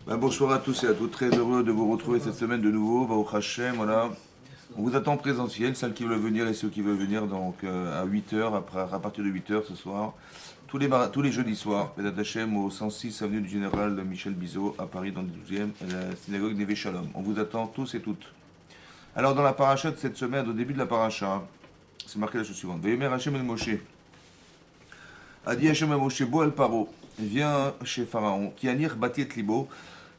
Bonsoir à tous et à toutes, très heureux de vous retrouver cette semaine de nouveau, Baruch Hashem, voilà. On vous attend en présentiel, celles qui veulent venir et ceux qui veulent venir donc à 8 heures, à partir de 8 heures ce soir, tous les jeudis soirs, Bédat Hashem au 106 avenue du Général Michel Bizot à Paris dans le 12e, à la synagogue Neve Shalom. On vous attend tous et toutes. Alors dans la paracha de cette semaine, au début de la paracha, c'est marqué la chose suivante. Veyemer Hashem el Moshe. A dit Hashem el Moshe, Bo el Paro, viens chez Pharaon, qui anir batiet libo,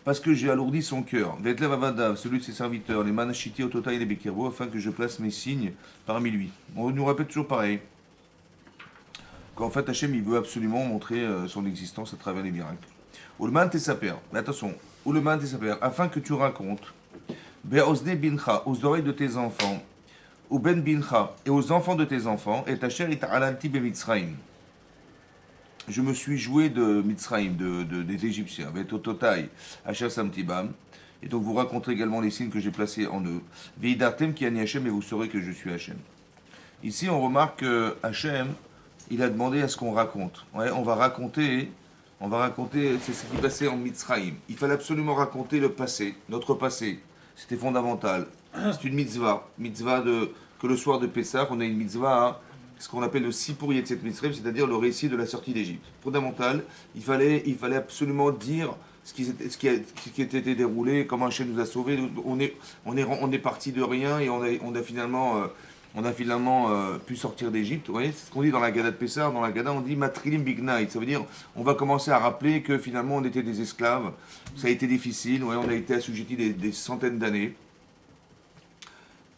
parce que j'ai alourdi son cœur. Vetlev Avadav, celui de ses serviteurs, les Manachiti, Otota et les Bekirbo, afin que je place mes signes parmi lui. On nous répète toujours pareil. Qu'en fait, Hachem, il veut absolument montrer son existence à travers les miracles. Ulman Tesaper, mais attention, Ulman Tesaper, afin que tu racontes, Be'ozne Bincha, aux oreilles de tes enfants, ou Ben Bincha, et aux enfants de tes enfants, et ta chair est alanti Bemitzraim. Je me suis joué de Mitzraïm, des Égyptiens, avec Tototai, Hachar Samtibam. Et donc vous raconterez également les signes que j'ai placés en eux. Veidartem qui ani Hachem, et vous saurez que je suis Hachem. Ici, on remarque que Hachem, il a demandé à ce qu'on raconte. Ouais, on va raconter, c'est ce qui passait en Mitzraïm. Il fallait absolument raconter le passé, notre passé. C'était fondamental. C'est une mitzvah que le soir de Pessah, on a une mitzvah, ce qu'on appelle le Sipur Yetzet Mitzrayim, c'est-à-dire le récit de la sortie d'Égypte. Fondamental, il fallait absolument dire ce qui était déroulé, comment Hachem nous a sauvés. On est parti de rien et on a finalement pu sortir d'Égypte. Vous voyez, c'est ce qu'on dit dans la Gada de Pessah. Dans la Gada, on dit Matrilim Big Night. Ça veut dire, on va commencer à rappeler que finalement on était des esclaves. Ça a été difficile. Ouais, on a été assujettis des centaines d'années.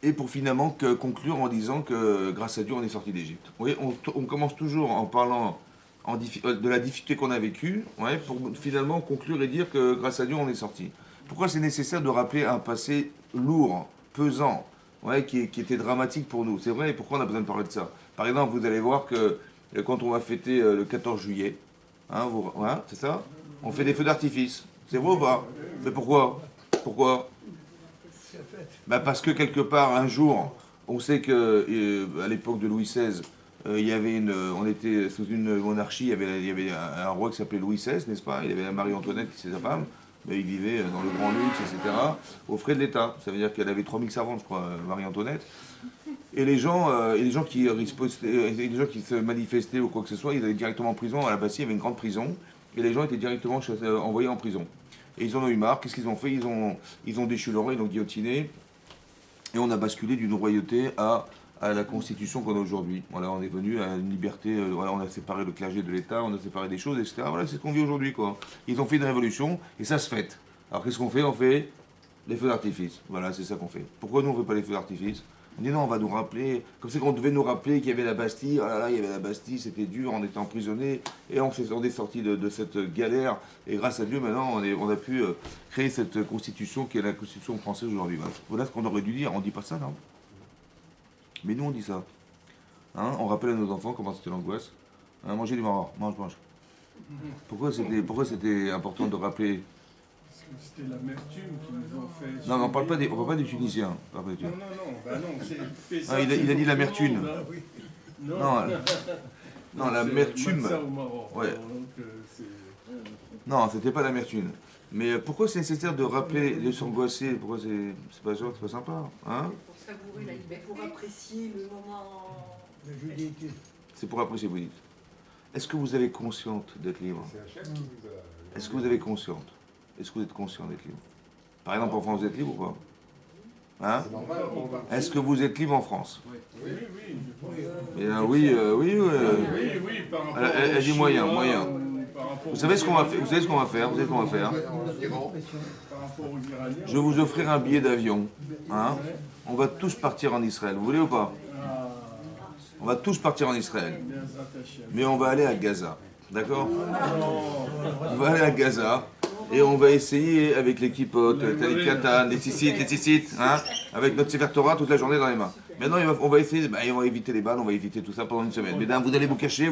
Et pour finalement conclure en disant que grâce à Dieu on est sorti d'Égypte. Oui, on commence toujours en parlant de la difficulté qu'on a vécue, ouais, pour finalement conclure et dire que grâce à Dieu on est sorti. Pourquoi c'est nécessaire de rappeler un passé lourd, pesant, ouais, qui était dramatique pour nous? C'est vrai, et pourquoi on a besoin de parler de ça? Par exemple, vous allez voir que quand on va fêter le 14 juillet, c'est ça, on fait des feux d'artifice. C'est vrai ou pas? Mais pourquoi? Pourquoi? Parce que quelque part, un jour, on sait que à l'époque de Louis XVI, il y avait on était sous une monarchie, il y avait un roi qui s'appelait Louis XVI, n'est-ce pas? Il avait la Marie-Antoinette qui était sa femme, mais il vivait dans le grand luxe, etc., aux frais de l'État. Ça veut dire qu'elle avait 3000 servantes, je crois, Marie-Antoinette. Et les gens qui se manifestaient ou quoi que ce soit, ils allaient directement en prison. À la Bastille, il y avait une grande prison, et les gens étaient directement envoyés en prison. Et ils en ont eu marre. Qu'est-ce qu'ils ont fait? Ils ont déchu leur roi, ils l'ont guillotiné. Et on a basculé d'une royauté à la constitution qu'on a aujourd'hui. Voilà, on est venu à une liberté, voilà, on a séparé le clergé de l'État, on a séparé des choses, etc. Voilà, c'est ce qu'on vit aujourd'hui, quoi. Ils ont fait une révolution, et ça se fête. Alors qu'est-ce qu'on fait? On fait les feux d'artifice. Voilà, c'est ça qu'on fait. Pourquoi nous on ne fait pas les feux d'artifice? On dit non, on va nous rappeler, comme c'est qu'on devait nous rappeler qu'il y avait la Bastille, oh là là, il y avait la Bastille, c'était dur, on était emprisonnés, et on est sorti de cette galère, et grâce à Dieu, maintenant, on a pu créer cette constitution qui est la constitution française aujourd'hui. Voilà ce qu'on aurait dû dire, on dit pas ça, non? Mais nous, on dit ça. Hein, on rappelle à nos enfants comment c'était l'angoisse. Hein, mangez du maror, mange. Pourquoi c'était important de rappeler? Parce que c'était l'amertume qui nous ont fait. Non, mais on parle pas des Tunisiens. Non, c'est Ah, il a dit l'amertume. Oui. Non, non, l'amertume. Ça au Maroc. Ouais. Donc, Non, c'était pas l'amertume. Mais pourquoi c'est nécessaire de rappeler, de s'angoisser? Pourquoi c'est pas genre, c'est pas sympa, hein? Pour savourer la liberté, pour apprécier le moment. la judéité. C'est pour apprécier, vous dites. Est-ce que vous avez conscience d'être libre? Est-ce que vous avez conscience? Est-ce que vous êtes conscient d'être libre? Par exemple, en France, vous êtes libre ou pas? Hein? Est-ce que vous êtes libre en France? Oui. Eh bien, oui. Oui, par rapport Elle dit moyen. Vous Vous savez ce qu'on va faire? Vous savez ce qu'on va faire? Par rapport aux Iraniens. Je vais vous offrir un billet d'avion. Hein? On va tous partir en Israël. Vous voulez ou pas? On va tous partir en Israël. Mais on va aller à Gaza. D'accord? On va aller à Gaza. Et on va essayer avec l'équipe Talik Katan, les Tzitzit, hein, avec notre Sefer Torah toute la journée dans les mains. Maintenant, on va essayer, on va éviter les balles, on va éviter tout ça pendant une semaine. Mesdames, vous allez vous cacher,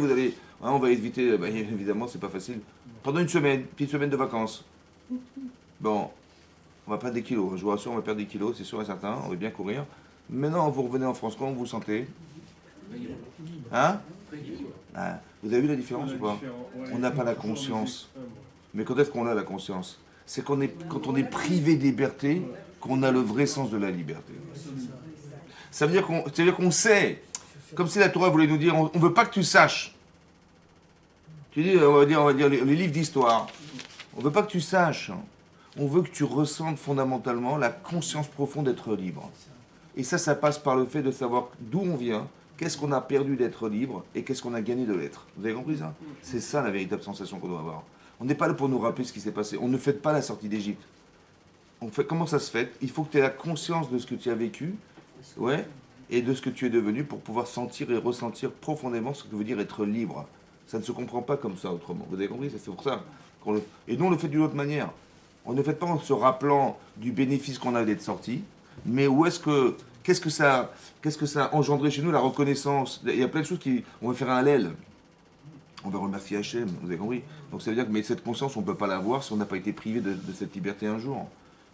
on va éviter, évidemment, c'est pas facile. Pendant une semaine, petite semaine de vacances. Bon, on va perdre des kilos, je vous rassure, on va perdre des kilos, c'est sûr et certain, on va bien courir. Maintenant, vous revenez en France, comment vous vous sentez? Hein? Ah, vous avez vu la différence ou pas? On n'a pas la conscience. Mais quand est-ce qu'on a la conscience? C'est quand on est privé de liberté qu'on a le vrai sens de la liberté. Ça veut dire qu'on sait, comme si la Torah voulait nous dire, on ne veut pas que tu saches. Tu dis, on va dire les livres d'histoire. On ne veut pas que tu saches. On veut que tu ressentes fondamentalement la conscience profonde d'être libre. Et ça passe par le fait de savoir d'où on vient, qu'est-ce qu'on a perdu d'être libre et qu'est-ce qu'on a gagné de l'être. Vous avez compris ça? C'est ça la véritable sensation qu'on doit avoir. On n'est pas là pour nous rappeler ce qui s'est passé. On ne fête pas la sortie d'Égypte. Comment ça se fait? Il faut que tu aies la conscience de ce que tu as vécu, ouais, et de ce que tu es devenu pour pouvoir sentir et ressentir profondément ce que veut dire être libre. Ça ne se comprend pas comme ça autrement. Vous avez compris? C'est pour ça qu'on le... Et nous, on le fait d'une autre manière. On ne le fait pas en se rappelant du bénéfice qu'on a d'être sorti, mais qu'est-ce que ça a engendré chez nous, la reconnaissance. Il y a plein de choses qui... On va faire un hallel. On va remercier Hachem, vous avez compris? Donc ça veut dire que mais cette conscience, on ne peut pas l'avoir si on n'a pas été privé de cette liberté un jour.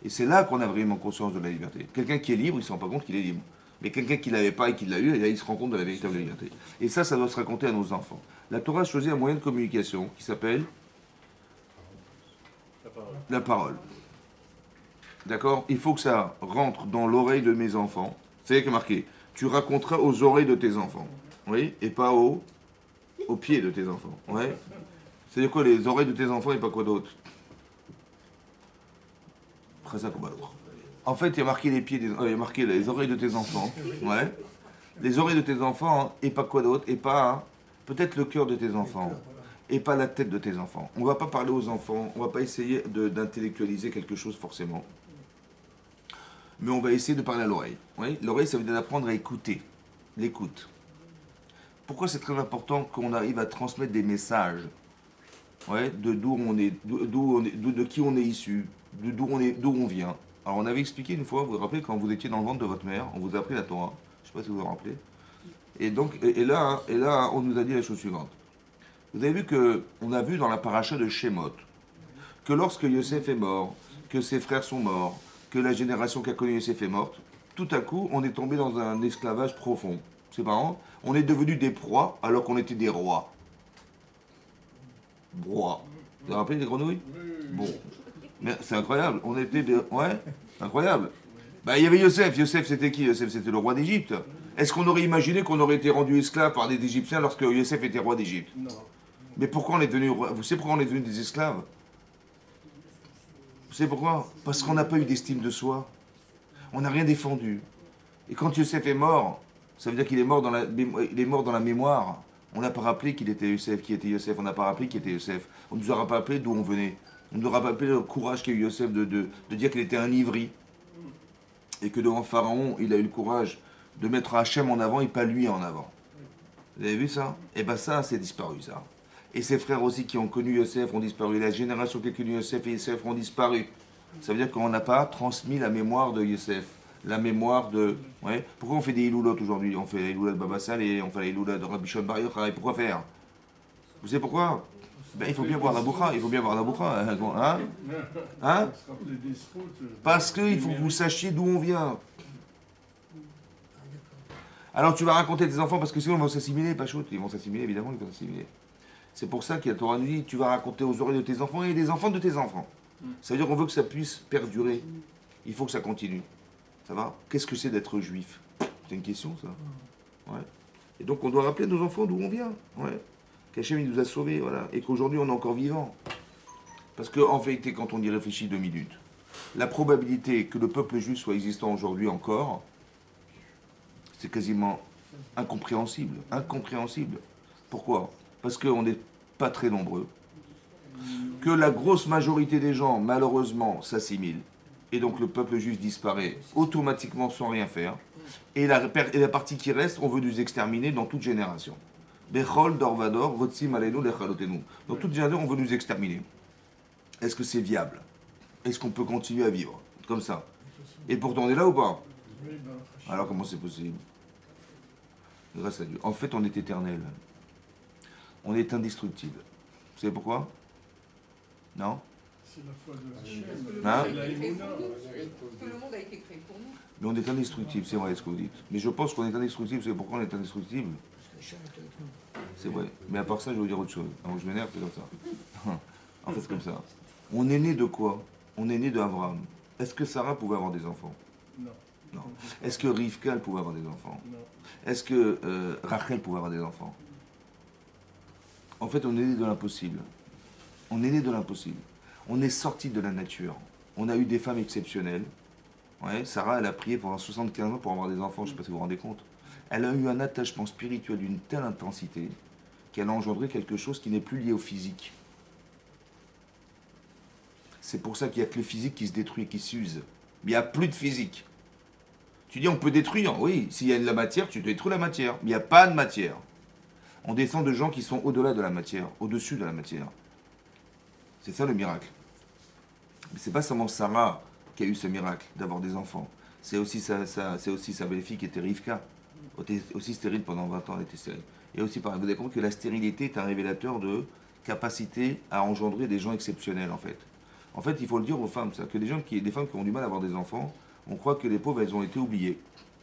Et c'est là qu'on a vraiment conscience de la liberté. Quelqu'un qui est libre, il ne se rend pas compte qu'il est libre. Mais quelqu'un qui ne l'avait pas et qui l'a eu, il se rend compte de la véritable liberté. Et ça doit se raconter à nos enfants. La Torah a choisi un moyen de communication qui s'appelle la parole. D'accord? Il faut que ça rentre dans l'oreille de mes enfants. C'est qu'il y a marqué, tu raconteras aux oreilles de tes enfants. Oui? Et pas aux pieds de tes enfants. Ouais? C'est-à-dire quoi, les oreilles de tes enfants et pas quoi d'autre? En fait, il y a marqué il y a marqué les oreilles de tes enfants. Ouais? Les oreilles de tes enfants, hein, et pas quoi d'autre? Et pas, hein, peut-être le cœur de tes enfants. Et pas la tête de tes enfants. On ne va pas parler aux enfants, on ne va pas essayer d'intellectualiser quelque chose forcément. Mais on va essayer de parler à l'oreille. Oui? L'oreille, ça veut dire d'apprendre à écouter. L'écoute. Pourquoi c'est très important qu'on arrive à transmettre des messages, ouais, de d'où on est, de qui on est issu, d'où on vient. Alors on avait expliqué une fois, vous vous rappelez, quand vous étiez dans le ventre de votre mère, on vous a appris la Torah. Je ne sais pas si vous vous rappelez. Et donc, et là, on nous a dit la chose suivante. Vous avez vu on a vu dans la paracha de Shemot que lorsque Yosef est mort, que ses frères sont morts, que la génération qui a connu Yosef est morte, tout à coup, on est tombé dans un esclavage profond. C'est marrant. On est devenus des proies alors qu'on était des rois. Rois. Vous vous rappelez des grenouilles? Bon. Mais c'est incroyable. On était des... Ouais, incroyable. Bah, il y avait Yosef. Yosef, c'était qui? Yosef, c'était le roi d'Égypte. Est-ce qu'on aurait imaginé qu'on aurait été rendu esclave par des Égyptiens lorsque Yosef était roi d'Égypte? Non. Mais pourquoi on est devenu... Vous savez pourquoi on est devenu des esclaves? Vous savez pourquoi? Parce qu'on n'a pas eu d'estime de soi. On n'a rien défendu. Et quand Yosef est mort, ça veut dire qu'il est mort dans la mémoire. On n'a pas rappelé qu'il était Yosef, qui était Yosef. On n'a pas rappelé qu'il était Yosef. On ne nous aura pas rappelé d'où on venait. On ne nous aura pas rappelé le courage qu'a eu Yosef de dire qu'il était un ivri. Et que devant Pharaon, il a eu le courage de mettre Hachem en avant et pas lui en avant. Vous avez vu ça? Et bien ça, c'est disparu ça. Et ses frères aussi qui ont connu Yosef ont disparu. La génération qui a connu Yosef et Yosef ont disparu. Ça veut dire qu'on n'a pas transmis la mémoire de Yosef. La mémoire de... Ouais. Pourquoi on fait des iloulotes aujourd'hui? On fait les iloulotes de Baba Saleh, on fait les iloulotes de Rabbi Shimon Bar Yochai. Pourquoi faire? Vous savez pourquoi? Ben, il faut bien boire la boucha. Il faut bien boire la boucha. Hein? Hein? Parce qu'il faut que vous sachiez d'où on vient. Alors tu vas raconter à tes enfants parce que sinon ils vont s'assimiler, pas chaud. Ils vont s'assimiler, évidemment, ils vont s'assimiler. C'est pour ça qu'il y a Torah nous dit, tu vas raconter aux oreilles de tes enfants et des enfants de tes enfants. Ça veut dire qu'on veut que ça puisse perdurer. Il faut que ça continue. Ça va? Qu'est-ce que c'est d'être juif? C'est une question, ça. Ouais. Et donc on doit rappeler à nos enfants d'où on vient. Ouais. Qu'Hachem il nous a sauvés, voilà. Et qu'aujourd'hui on est encore vivant. Parce qu'en vérité, quand on y réfléchit 2 minutes, la probabilité que le peuple juif soit existant aujourd'hui encore, c'est quasiment incompréhensible. Incompréhensible. Pourquoi? Parce qu'on n'est pas très nombreux. Que la grosse majorité des gens, malheureusement, s'assimilent. Et donc le peuple juif disparaît automatiquement sans rien faire. Et la partie qui reste, on veut nous exterminer dans toute génération. Bechol, Dorvador, Votsim, Alenu, Lechalotenu. Dans toute génération, on veut nous exterminer. Est-ce que c'est viable? Est-ce qu'on peut continuer à vivre comme ça? Et pourtant, on est là ou pas? Alors comment c'est possible? Grâce à Dieu. En fait, on est éternel. On est indestructible. Vous savez pourquoi? Non? C'est la foi de Hachem. Hein? C'est la émouna. Tout le monde a été créé pour nous. Mais on est indestructible, c'est vrai ce que vous dites. Mais je pense qu'on est indestructible. Vous savez pourquoi on est indestructible? C'est vrai. Mais à part ça, je vais vous dire autre chose. Alors je m'énerve, c'est comme ça. En fait, c'est comme ça. On est né de quoi? on est né d'Abraham. Est-ce que Sarah pouvait avoir des enfants? Non. Non. Est-ce que Rivka elle pouvait avoir des enfants? Non. Est-ce que Rachel pouvait avoir des enfants? En fait, on est né de l'impossible. On est né de l'impossible. On est sorti de la nature. On a eu des femmes exceptionnelles. Ouais, Sarah, elle a prié pendant 75 ans pour avoir des enfants, je ne sais pas si vous vous rendez compte. Elle a eu un attachement spirituel d'une telle intensité qu'elle a engendré quelque chose qui n'est plus lié au physique. C'est pour ça qu'il n'y a que le physique qui se détruit et qui s'use. Mais il n'y a plus de physique. Tu dis on peut détruire, oui, s'il y a de la matière, tu détruis la matière. Mais il n'y a pas de matière. On descend de gens qui sont au-delà de la matière, au-dessus de la matière. C'est ça le miracle. Mais c'est pas seulement Sarah qui a eu ce miracle d'avoir des enfants. C'est aussi sa belle-fille qui était Rivka. Elle était aussi stérile pendant 20 ans, elle était stérile. Et aussi, vous avez compris que la stérilité est un révélateur de capacité à engendrer des gens exceptionnels, en fait. En fait, il faut le dire aux femmes, ça, que des femmes qui ont du mal à avoir des enfants, on croit que les pauvres, elles ont été oubliées.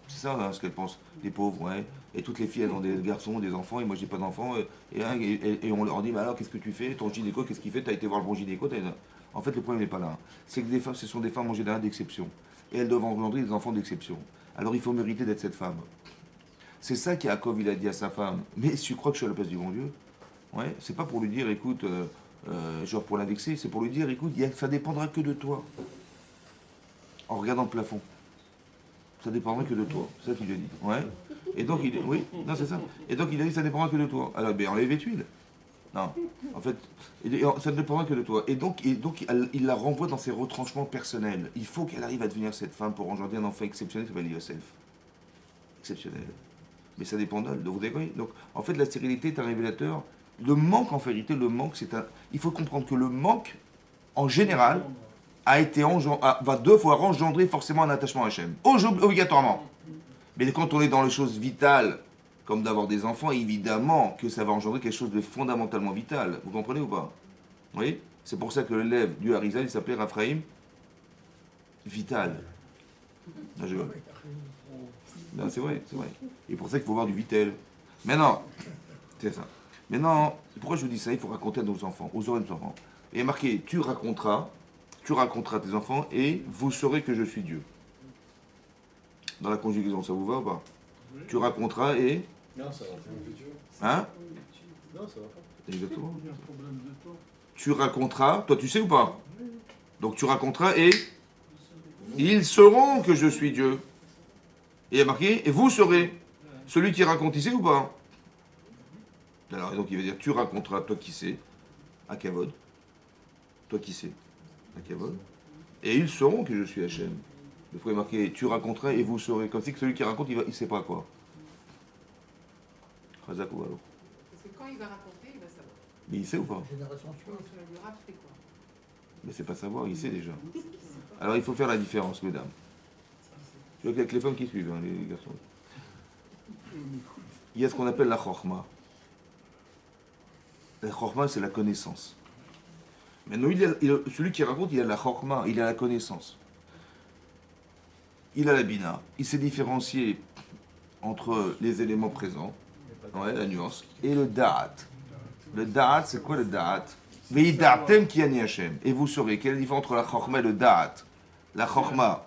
C'est ça hein, ce qu'elles pensent, les pauvres, ouais. Et toutes les filles, elles ont des garçons, des enfants, et moi, j'ai pas d'enfants. Et on leur dit, mais alors, qu'est-ce que tu fais? Ton gynéco, qu'est-ce qu'il fait? T'as été voir le bon gynéco? En fait, le problème n'est pas là. C'est que des femmes, ce sont des femmes en général d'exception. Et elles doivent engendrer des enfants d'exception. Alors, il faut mériter d'être cette femme. C'est ça qu'Yaakov, il a dit à sa femme. Mais si tu crois que je suis à la place du bon Dieu, ouais, c'est pas pour lui dire, écoute, genre pour la vexer, c'est pour lui dire, écoute, ça dépendra que de toi. En regardant le plafond. Ça dépendra que de toi. C'est ça qu'il lui a dit. Ouais. Et donc, oui, non, c'est ça. Et donc, il a dit, ça dépendra que de toi. Alors, ben, enlève les tuiles. Non. En fait, ça ne dépendra que de toi. Et donc, il la renvoie dans ses retranchements personnels. Il faut qu'elle arrive à devenir cette femme pour engendrer un enfant exceptionnel qui s'appelle Yosef. Exceptionnel. Mais ça dépend d'elle. Donc, vous avez compris. Donc, en fait, la stérilité est un révélateur. Le manque, en vérité, le manque, c'est un. Il faut comprendre que le manque, en général, va devoir engendrer forcément un attachement à Hachem. Obligatoirement. Mais quand on est dans les choses vitales, comme d'avoir des enfants, évidemment que ça va engendrer quelque chose de fondamentalement vital. Vous comprenez ou pas? Oui. C'est pour ça que l'élève du Harizal, il s'appelait Raphaïm Vital. Non, je rigole. Non, c'est vrai, c'est vrai. Et pour ça qu'il faut voir du Vitel. Maintenant, c'est ça. Maintenant, pourquoi je vous dis ça? Il faut raconter à nos enfants, aux oreilles de nos enfants. Et il y a marqué, tu raconteras à tes enfants et vous saurez que je suis Dieu. Dans la conjugaison, ça vous va ou pas? Oui. Tu raconteras et... Non, ça va pas. Hein? Non, ça va pas. Exactement. Il y a un problème de temps. Tu raconteras, toi tu sais ou pas? Donc tu raconteras et ils sauront que je suis Dieu. Et il y a marqué, et vous saurez. Celui qui raconte, il sait ou pas? Alors donc il va dire, tu raconteras, toi qui sais, à Kavod. Toi qui sais, à Kavod. Et ils sauront que je suis Hachem. Il faut marquer, tu raconteras et vous saurez. Comme si que celui qui raconte, il ne sait pas quoi. Chazak ou alors. Parce que quand il va raconter, il va savoir. Mais il sait ou pas? Génération Quand suivante. tu vas lui rappeler quoi. Mais c'est pas savoir, il sait déjà. Alors il faut faire la différence, mesdames. Je vois qu'avec les femmes qui suivent, hein, les garçons. Il y a ce qu'on appelle la chorma. La chorma, c'est la connaissance. Maintenant, celui qui raconte, il a la chorma, il a la connaissance. Il a la bina. Il s'est différencié entre les éléments présents, ouais, la nuance, et le da'at. Le da'at, c'est quoi le da'at? Ve'ida'atem ki ani Hashem. Et vous saurez quelle est la différence entre la chorma et le da'at. La chorma,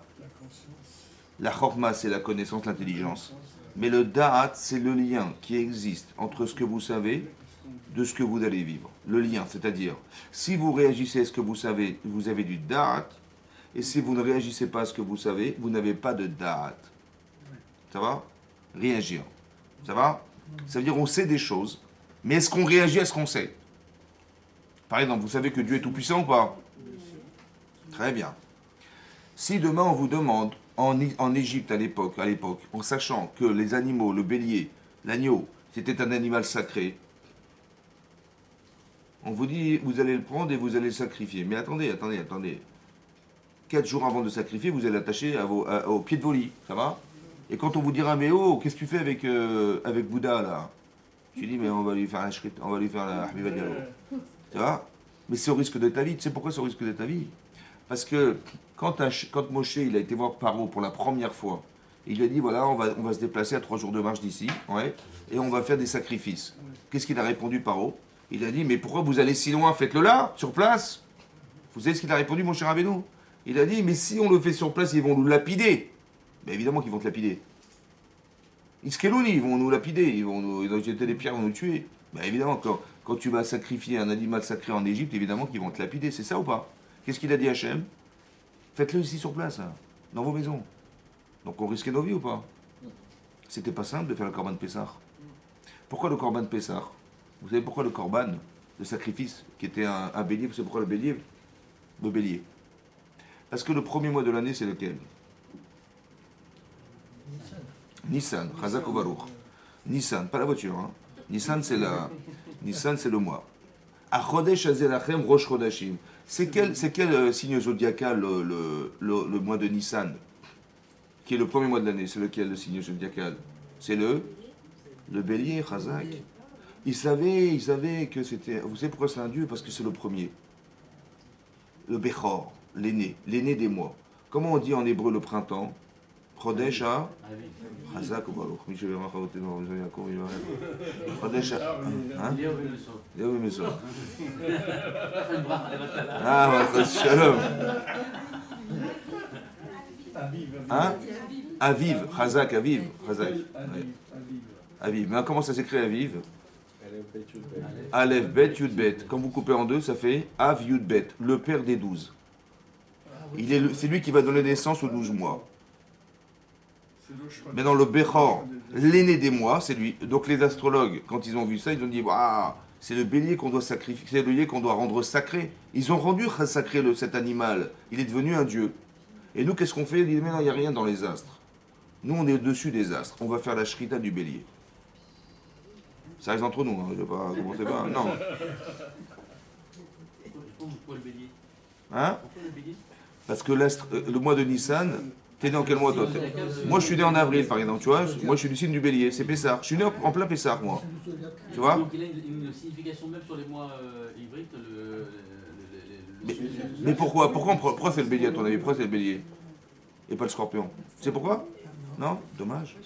c'est la connaissance, l'intelligence. Mais le da'at, c'est le lien qui existe entre ce que vous savez de ce que vous allez vivre. Le lien, c'est-à-dire, si vous réagissez à ce que vous savez, vous avez du da'at, et si vous ne réagissez pas à ce que vous savez, vous n'avez pas de da'at. Ça va? Réagir. Ça va? Ça veut dire on sait des choses, mais est-ce qu'on réagit à ce qu'on sait? Par exemple, vous savez que Dieu est tout-puissant ou pas? Très bien. Si demain on vous demande, en Égypte à l'époque, en sachant que les animaux, le bélier, l'agneau, c'était un animal sacré, on vous dit, vous allez le prendre et vous allez le sacrifier. Mais attendez. 4 jours avant de sacrifier, vous allez l'attacher au pied de vos lits. Ça va? Et quand on vous dira, mais oh, qu'est-ce que tu fais avec Bouddha là? Tu dis, mais on va lui faire on va lui faire la Habiba Diallo. Tu vois? Mais c'est au risque de ta vie. Tu sais pourquoi c'est au risque de ta vie? Parce que quand Moshe il a été voir Paro pour la première fois, il lui a dit, voilà, on va se déplacer à 3 jours de marche d'ici, ouais, et on va faire des sacrifices. Qu'est-ce qu'il a répondu Paro? Il a dit, mais pourquoi vous allez si loin? Faites-le là, sur place. Vous savez ce qu'il a répondu, mon cher Rabbeinu? Il a dit, mais si on le fait sur place, ils vont nous lapider. Mais évidemment qu'ils vont te lapider. Iskelouni, ils vont nous lapider, ils vont jeter des pierres, ils vont nous tuer. Bah évidemment, quand tu vas sacrifier un animal sacré en Égypte, évidemment qu'ils vont te lapider. C'est ça ou pas? Qu'est-ce qu'il a dit Hachem? Faites-le ici sur place, hein, dans vos maisons. Donc on risquait nos vies ou pas? C'était pas simple de faire le Corban de Pessah. Pourquoi le Corban de Pessah? Vous savez pourquoi le Corban, le sacrifice, qui était un bélier, vous savez pourquoi le bélier? Le bélier. Parce que le premier mois de l'année, c'est lequel? Nissan, Chazak ou Baruch. Nissan, pas la voiture. Hein. Nissan, c'est le mois. Achodesh Azelachem Rosh Chodashim. C'est quel signe zodiacal le mois de Nissan? Qui est le premier mois de l'année? C'est lequel le signe zodiacal? C'est le bélier, Chazak. Ils savaient que c'était... Vous savez pourquoi c'est un dieu? Parce que c'est le premier. Le Bechor, l'aîné des mois. Comment on dit en hébreu le printemps? Chodesh ha Chazak ou Baruch. Chodesh ha... Hein? Léo Meso. Ah, ouais, shalom. Hein? Aviv, Chazak, Aviv. Chazak. Aviv. Mais comment ça s'écrit Aviv? Aleph, Bet, Yud, Bet. Quand vous coupez en deux, ça fait Av, Yud, Bet, le père des 12. C'est lui qui va donner naissance aux 12 mois. Maintenant, le Bechor, l'aîné des mois, c'est lui. Donc les astrologues, quand ils ont vu ça, ils ont dit waouh, c'est le bélier qu'on doit sacrifier, c'est le bélier qu'on doit rendre sacré. Ils ont rendu sacré cet animal. Il est devenu un dieu. Et nous, qu'est-ce qu'on fait? Ils disent mais non, il n'y a rien dans les astres. Nous, on est au-dessus des astres. On va faire la shrita du bélier. Ça reste entre nous, hein. Je ne vais pas commencer pas. Non. Pourquoi le bélier? Hein? Pourquoi le bélier? Parce que le mois de Nissan, t'es né en quel mois toi? Moi je suis né en avril par exemple, tu vois. Moi je suis du signe du bélier, c'est Pessah. Je suis né en plein Pessah moi. Tu vois? Donc il a une signification même sur les mois hybrides, Mais pourquoi c'est le bélier à ton avis? Pourquoi c'est le bélier? Et pas le scorpion? Tu sais pourquoi? Non? Dommage.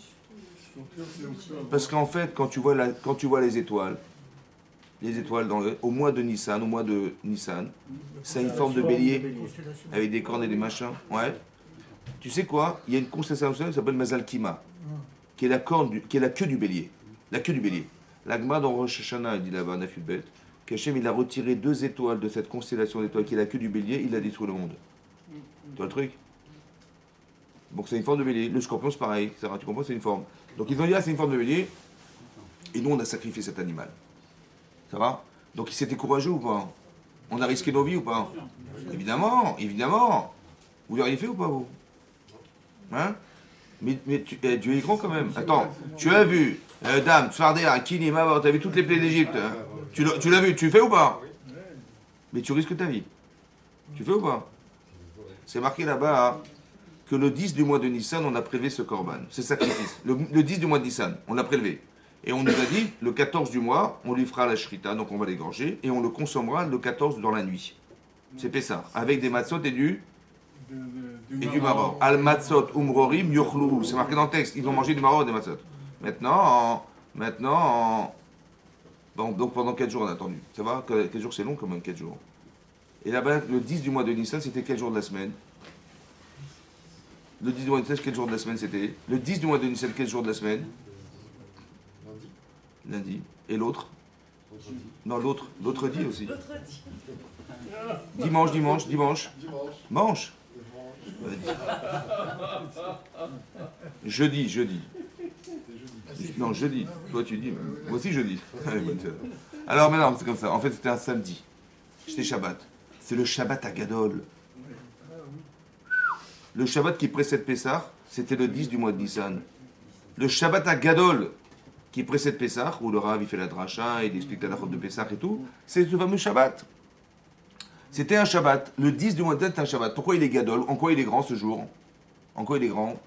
Parce qu'en fait, quand tu vois les étoiles au mois de Nissan, c'est une forme de bélier avec des cornes et des machins. Ouais. Tu sais quoi? Il y a une constellation qui s'appelle Mazal Kima, qui est la queue du bélier. La queue du bélier. L'Agma dans Rosh Hashanah, il dit là-bas, Nafilbet, qu'Hachem il a retiré 2 étoiles de cette constellation d'étoiles qui est la queue du bélier, il a détruit le monde. Tu vois le truc? Donc c'est une forme de bélier. Le scorpion c'est pareil, ça va, tu comprends? C'est une forme. Donc ils ont dit ah c'est une forme de bélier, et nous on a sacrifié cet animal. Ça va? Donc c'était courageux ou pas? On a risqué nos vies ou pas? Évidemment, évidemment. Vous l'auriez fait ou pas vous? Hein? Mais Dieu est grand quand même. Attends, tu as vu Dame, Tzfardé, Akini, Mavar, tu as vu toutes les plaies d'Égypte. Hein? Tu l'as vu, tu fais ou pas? Mais tu risques ta vie. Tu fais ou pas? C'est marqué là-bas hein, que le 10 du mois de Nissan, on a prélevé ce korban, ce sacrifice. Le 10 du mois de Nissan, on l'a prélevé. Et on nous a dit, le 14 du mois, on lui fera la shrita, donc on va l'égorger, et on le consommera le 14 dans la nuit. C'est Pessah, avec des matzot et du maror. Al matzot umrorim yochlu. C'est marqué dans le texte, ils ont mangé du maror et des matzot. Maintenant, donc pendant 4 jours on a attendu. Ça va? 4 jours c'est long quand même, 4 jours. Et là-bas, le 10 du mois de Nissan, c'était quel jour de la semaine? Le 10 du mois de Nissan, quel jour de la semaine c'était? Le 10 du mois de Nissan, quel jour de la semaine? Lundi. Et l'autre? Non, l'autre dit aussi. Dimanche. Manche. Jeudi. Non, jeudi. Toi, tu dis. Moi aussi, jeudi. Alors, maintenant, c'est comme ça. En fait, c'était un samedi. C'était Shabbat. C'est le Shabbat à Gadol. Le Shabbat qui précède Pessah, c'était le 10 du mois de Nissan. Le Shabbat à Gadol qui précède Pessah, où le Rav il fait la dracha, il explique la route de Pessah et tout, c'est ce fameux Shabbat. C'était un Shabbat. Le 10 du mois de Nissan, c'est un Shabbat. Pourquoi il est Gadol? En quoi il est grand ce jour? En quoi il est grand?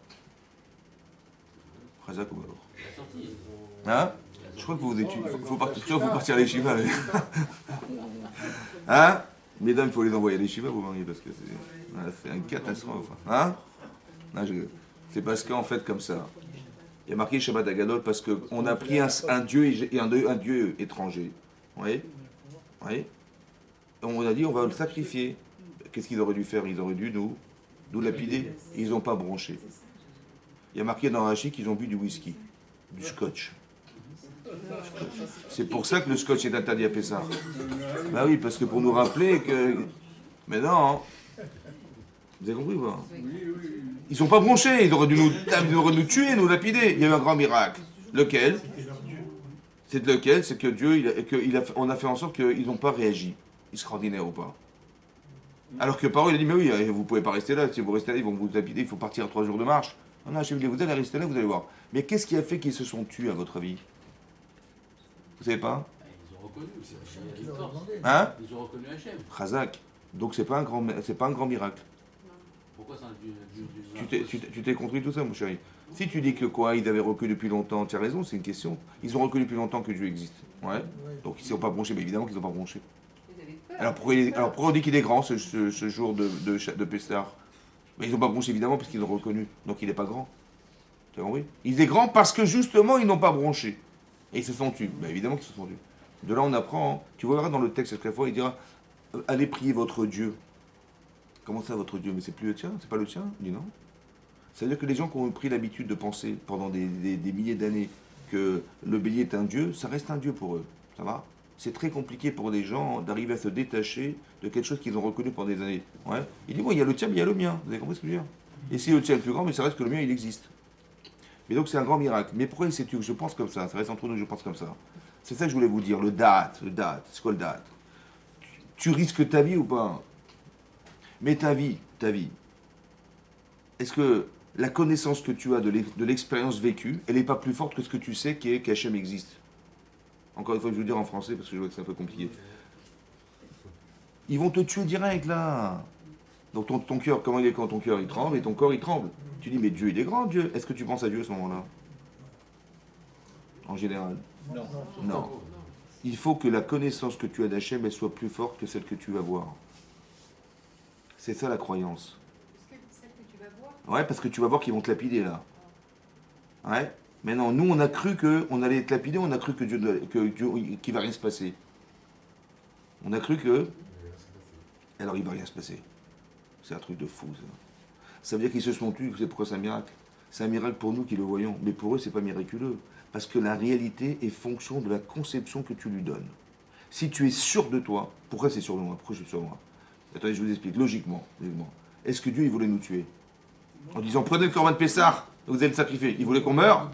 Chazak ou Baruch? Hein? Je crois que vous étudiez. Faut partir à l'Eshiva. Hein? Mesdames, il faut les envoyer à l'Eshiva, vos maris, parce que c'est une catastrophe. Hein? Non, c'est parce qu'en fait, comme ça, il y a marqué Shabbat Agadol parce qu'on a pris un dieu et un dieu étranger. Oui? Oui? Et on a dit on va le sacrifier. qu'est-ce qu'ils auraient dû faire? Ils auraient dû nous lapider. Ils n'ont pas bronché. Il y a marqué dans Rachid qu'ils ont bu du whisky, du scotch. C'est pour ça que le scotch est interdit à Pessah. Bah oui, parce que pour nous rappeler que... Mais non, vous avez compris ou pas? Ils sont pas bronchés, ils auraient dû nous tuer, nous lapider. Il y a eu un grand miracle. Lequel? C'est lequel? C'est que Dieu, on a fait en sorte qu'ils n'ont pas réagi. Extraordinaire ou pas? Alors que par eux, il a dit, mais oui, vous pouvez pas rester là. Si vous restez là, ils vont vous lapider, il faut partir à 3 jours de marche. Non, non, vous allez rester là, vous allez voir. Mais qu'est-ce qui a fait qu'ils se sont tués, à votre avis? Vous savez pas? Ils ont reconnu, c'est la force. Hein? Ils ont reconnu Hachem. Chazak. Donc c'est pas un grand miracle. Pourquoi c'est un dieu Tu t'es compris tout ça, mon chéri? Si tu dis que quoi, ils avaient reconnu depuis longtemps, tu as raison, c'est une question. Ils ont reconnu depuis longtemps que Dieu existe. Ouais. Donc ils ne sont pas bronchés, mais évidemment qu'ils n'ont pas bronché. Ils avaient peur. Alors pourquoi on dit qu'il est grand ce jour de Pessah? Mais ils n'ont pas bronché évidemment parce qu'ils l'ont reconnu. Donc il n'est pas grand. Tu as compris? Il est grand parce que justement ils n'ont pas bronché. Et ils se sont tus. Ben, évidemment qu'ils se sont tus. De là on apprend, hein. Tu verras dans le texte cette fois, il dira allez prier votre Dieu. Comment ça votre Dieu? Mais c'est plus le tien? C'est pas le tien? Il dit non. C'est-à-dire que les gens qui ont pris l'habitude de penser pendant des milliers d'années que le bélier est un dieu, ça reste un dieu pour eux. Ça va? C'est très compliqué pour des gens d'arriver à se détacher de quelque chose qu'ils ont reconnu pendant des années. Ouais. Il dit, bon, il y a le tien, mais il y a le mien. Vous avez compris ce que je veux dire? Et si le tien est le plus grand, mais ça reste que le mien, il existe. Mais donc c'est un grand miracle. Mais pourquoi sais-tu que je pense comme ça? Ça reste entre nous, je pense comme ça. C'est ça que je voulais vous dire, le date. C'est quoi le date? Tu risques ta vie ou pas? Mais ta vie. Est-ce que la connaissance que tu as de l'expérience vécue, elle n'est pas plus forte que ce que tu sais qu'Hachem existe? Encore une fois, je vais vous dire en français parce que je vois que c'est un peu compliqué. Ils vont te tuer direct là. Donc ton cœur, comment il est quand ton cœur il tremble et ton corps il tremble? Tu dis mais Dieu il est grand Dieu. Est-ce que tu penses à Dieu à ce moment-là? En général? Non. Il faut que la connaissance que tu as d'Hachem elle soit plus forte que celle que tu vas voir. C'est ça la croyance. Celle que tu vas voir. Ouais, parce que tu vas voir qu'ils vont te lapider là. Ouais. Mais non, nous on a cru qu'on allait être lapidé, on a cru que Dieu qu'il va rien se passer. On a cru que. Alors il va rien se passer. C'est un truc de fou ça. Ça veut dire qu'ils se sont tus, c'est pourquoi c'est un miracle. C'est un miracle pour nous qui le voyons, mais pour eux c'est pas miraculeux. Parce que la réalité est fonction de la conception que tu lui donnes. Si tu es sûr de toi, pourquoi c'est sûr de moi? Pourquoi je suis sûr de moi? Attendez, je vous explique, logiquement. Est-ce que Dieu il voulait nous tuer? En disant prenez le corban de Pessah, vous allez le sacrifier. Il voulait qu'on meure?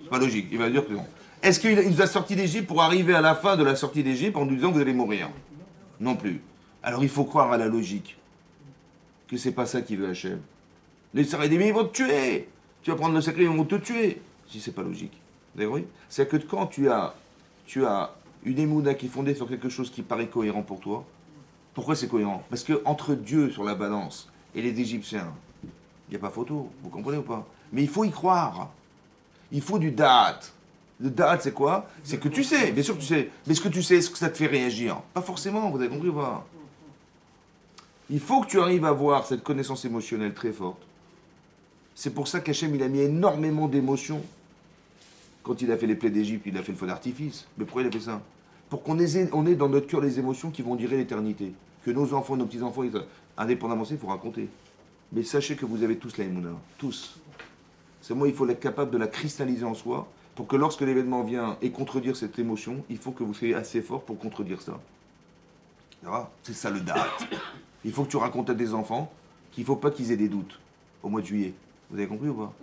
C'est pas logique, il va dire que non. Est-ce qu'il nous a sortis d'Égypte pour arriver à la fin de la sortie d'Égypte en nous disant que vous allez mourir? Non plus. Alors il faut croire à la logique. Que c'est pas ça qu'il veut Hachem. Les Israéliens disent mais ils vont te tuer. Tu vas prendre le sacré, ils vont te tuer. Si c'est pas logique. Vous avez compris? C'est que quand tu as une émouna qui est fondée sur quelque chose qui paraît cohérent pour toi, pourquoi c'est cohérent? Parce que entre Dieu sur la balance et les Égyptiens, il n'y a pas photo, vous comprenez ou pas? Mais il faut y croire. Il faut du date. Le date, c'est quoi? C'est que tu sais, bien sûr que tu sais. Mais ce que tu sais, est-ce que ça te fait réagir? Pas forcément, vous avez compris ou pas? Il faut que tu arrives à avoir cette connaissance émotionnelle très forte. C'est pour ça qu'Hachem, il a mis énormément d'émotions. Quand il a fait les plaies d'Égypte, il a fait le feu d'artifice. Mais pourquoi il a fait ça? Pour qu'on ait dans notre cœur les émotions qui vont durer l'éternité. Que nos enfants, nos petits-enfants, indépendamment de ça, il faut raconter. Mais sachez que vous avez tous la émouna. Tous. Seulement, il faut être capable de la cristalliser en soi pour que lorsque l'événement vient et contredire cette émotion, il faut que vous soyez assez fort pour contredire ça. C'est ça le date. Il faut que tu racontes à tes enfants qu'il ne faut pas qu'ils aient des doutes au mois de juillet. Vous avez compris ou pas?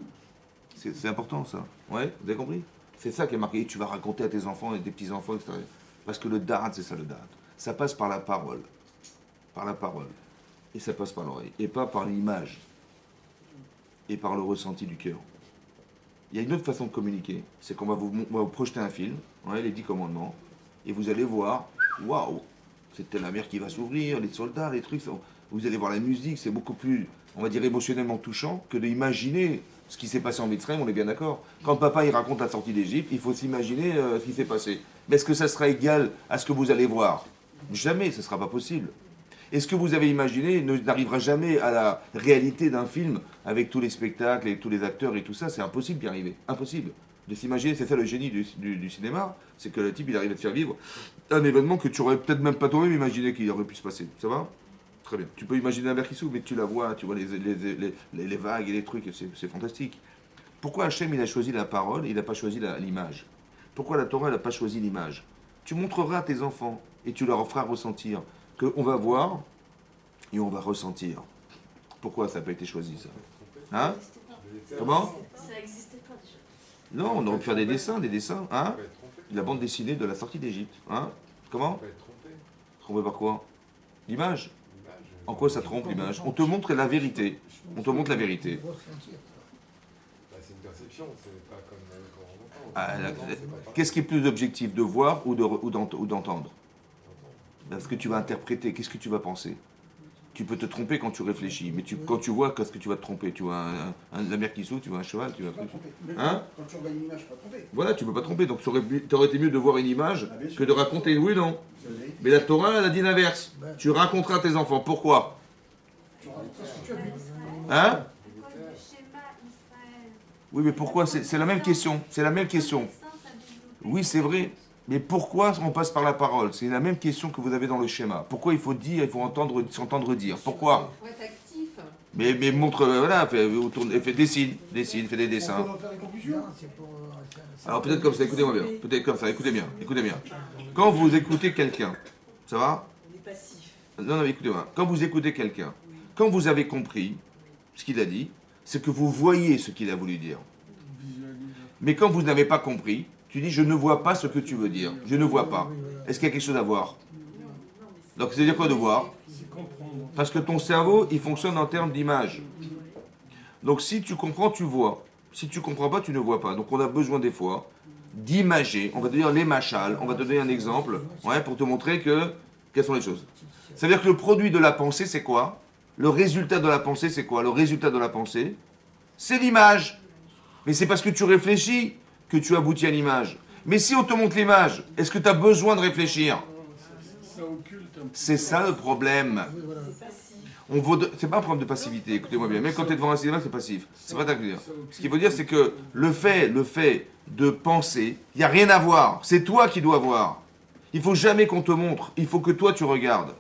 C'est important ça. Ouais, vous avez compris? C'est ça qui est marqué. Et tu vas raconter à tes enfants et tes petits-enfants, etc. Parce que le date, c'est ça le date. Ça passe par la parole. Par la parole. Et ça passe par l'oreille. Et pas par l'image. Et par le ressenti du cœur. Il y a une autre façon de communiquer. C'est qu'on va vous projeter un film, ouais, les 10 commandements, et vous allez voir, waouh, c'est la mer qui va s'ouvrir, les soldats, les trucs. Vous allez voir la musique, c'est beaucoup plus, on va dire, émotionnellement touchant que d'imaginer ce qui s'est passé en Mitzrayim, on est bien d'accord. Quand papa il raconte la sortie d'Égypte, il faut s'imaginer ce qui s'est passé. Mais est-ce que ça sera égal à ce que vous allez voir? Jamais, ce ne sera pas possible. Et ce que vous avez imaginé n'arrivera jamais à la réalité d'un film avec tous les spectacles et tous les acteurs et tout ça. C'est impossible d'y arriver. Impossible. De s'imaginer, c'est ça le génie du cinéma, c'est que le type il arrive à te faire vivre un événement que tu aurais peut-être même pas toi-même imaginé qu'il aurait pu se passer. Ça va? Très bien. Tu peux imaginer la mer qui s'ouvre, mais tu la vois, tu vois les vagues et les trucs, c'est fantastique. Pourquoi Hachem, il a choisi la parole, il n'a pas choisi l'image? Pourquoi la Torah, elle n'a pas choisi l'image? Tu montreras à tes enfants et tu leur feras ressentir qu'on va voir et on va ressentir. Pourquoi ça n'a pas été choisi, ça? Hein? Comment? Ça n'existait pas déjà. Non, on aurait pu faire des dessins, hein? On peut être trompé. La bande dessinée de la sortie d'Égypte, hein? On Comment? peut être trompé. Trompé par quoi? L'image? L'image. En quoi ça trompe l'image? On te montre la vérité. On te montre la vérité. Bah, c'est une perception, c'est pas comme quand on entend. Ah, Quand on entend, c'est pas pareil. Qu'est-ce qui est plus objectif, de voir ou d'entendre? On entend. Parce que tu vas interpréter, qu'est-ce que tu vas penser? Tu peux te tromper quand tu réfléchis, mais quand tu vois, qu'est-ce que tu vas te tromper? Tu vois la mer qui s'ouvre, tu vois un cheval, tu vois un truc. Hein? Quand tu regardes une image, tu vas tromper. Voilà, tu peux pas te tromper. Donc ça aurait été mieux de voir une image Ah, bien sûr. que de raconter. Oui, non. C'est la vérité. Mais la Torah, elle a dit l'inverse. Tu raconteras à tes enfants. Pourquoi? Tu raconteras ce que tu as vu. Hein? À cause du schéma Israël. Oui, mais pourquoi? C'est la même question. C'est la même question. Oui, c'est vrai. Mais pourquoi on passe par la parole? C'est la même question que vous avez dans le schéma. Pourquoi il faut dire, il faut s'entendre dire? Pourquoi? Faut être actif. Mais montre, voilà, dessine, fais des dessins. On peut en faire des conclusions. Alors peut-être comme ça, écoutez-moi bien. Peut-être comme ça, écoutez bien. Quand vous écoutez quelqu'un, ça va? On est passif. Non, non, écoutez-moi. Quand vous écoutez quelqu'un, quand vous avez compris ce qu'il a dit, c'est que vous voyez ce qu'il a voulu dire. Mais quand vous n'avez pas compris, tu dis je ne vois pas ce que tu veux dire. Je ne vois pas. Est-ce qu'il y a quelque chose à voir? Donc c'est-à-dire quoi de voir? C'est comprendre. Parce que ton cerveau, il fonctionne en termes d'image. Donc si tu comprends, tu vois. Si tu comprends pas, tu ne vois pas. Donc on a besoin des fois d'imager. On va te dire les machals. On va te donner un exemple, ouais, pour te montrer quelles sont les choses. Ça veut dire que le produit de la pensée, c'est quoi? Le résultat de la pensée, c'est quoi? Le résultat de la pensée, c'est l'image. Mais c'est parce que tu réfléchis que tu aboutis à l'image. Mais si on te montre l'image, est-ce que tu as besoin de réfléchir? Ça occulte un peu. C'est ça le problème. C'est passif. C'est pas un problème de passivité, écoutez-moi bien. Même quand tu es devant un cinéma, c'est passif. C'est pas ça que je veux dire. Ce qu'il faut dire, c'est que le fait de penser, il n'y a rien à voir. C'est toi qui dois voir. Il faut jamais qu'on te montre. Il faut que toi, tu regardes.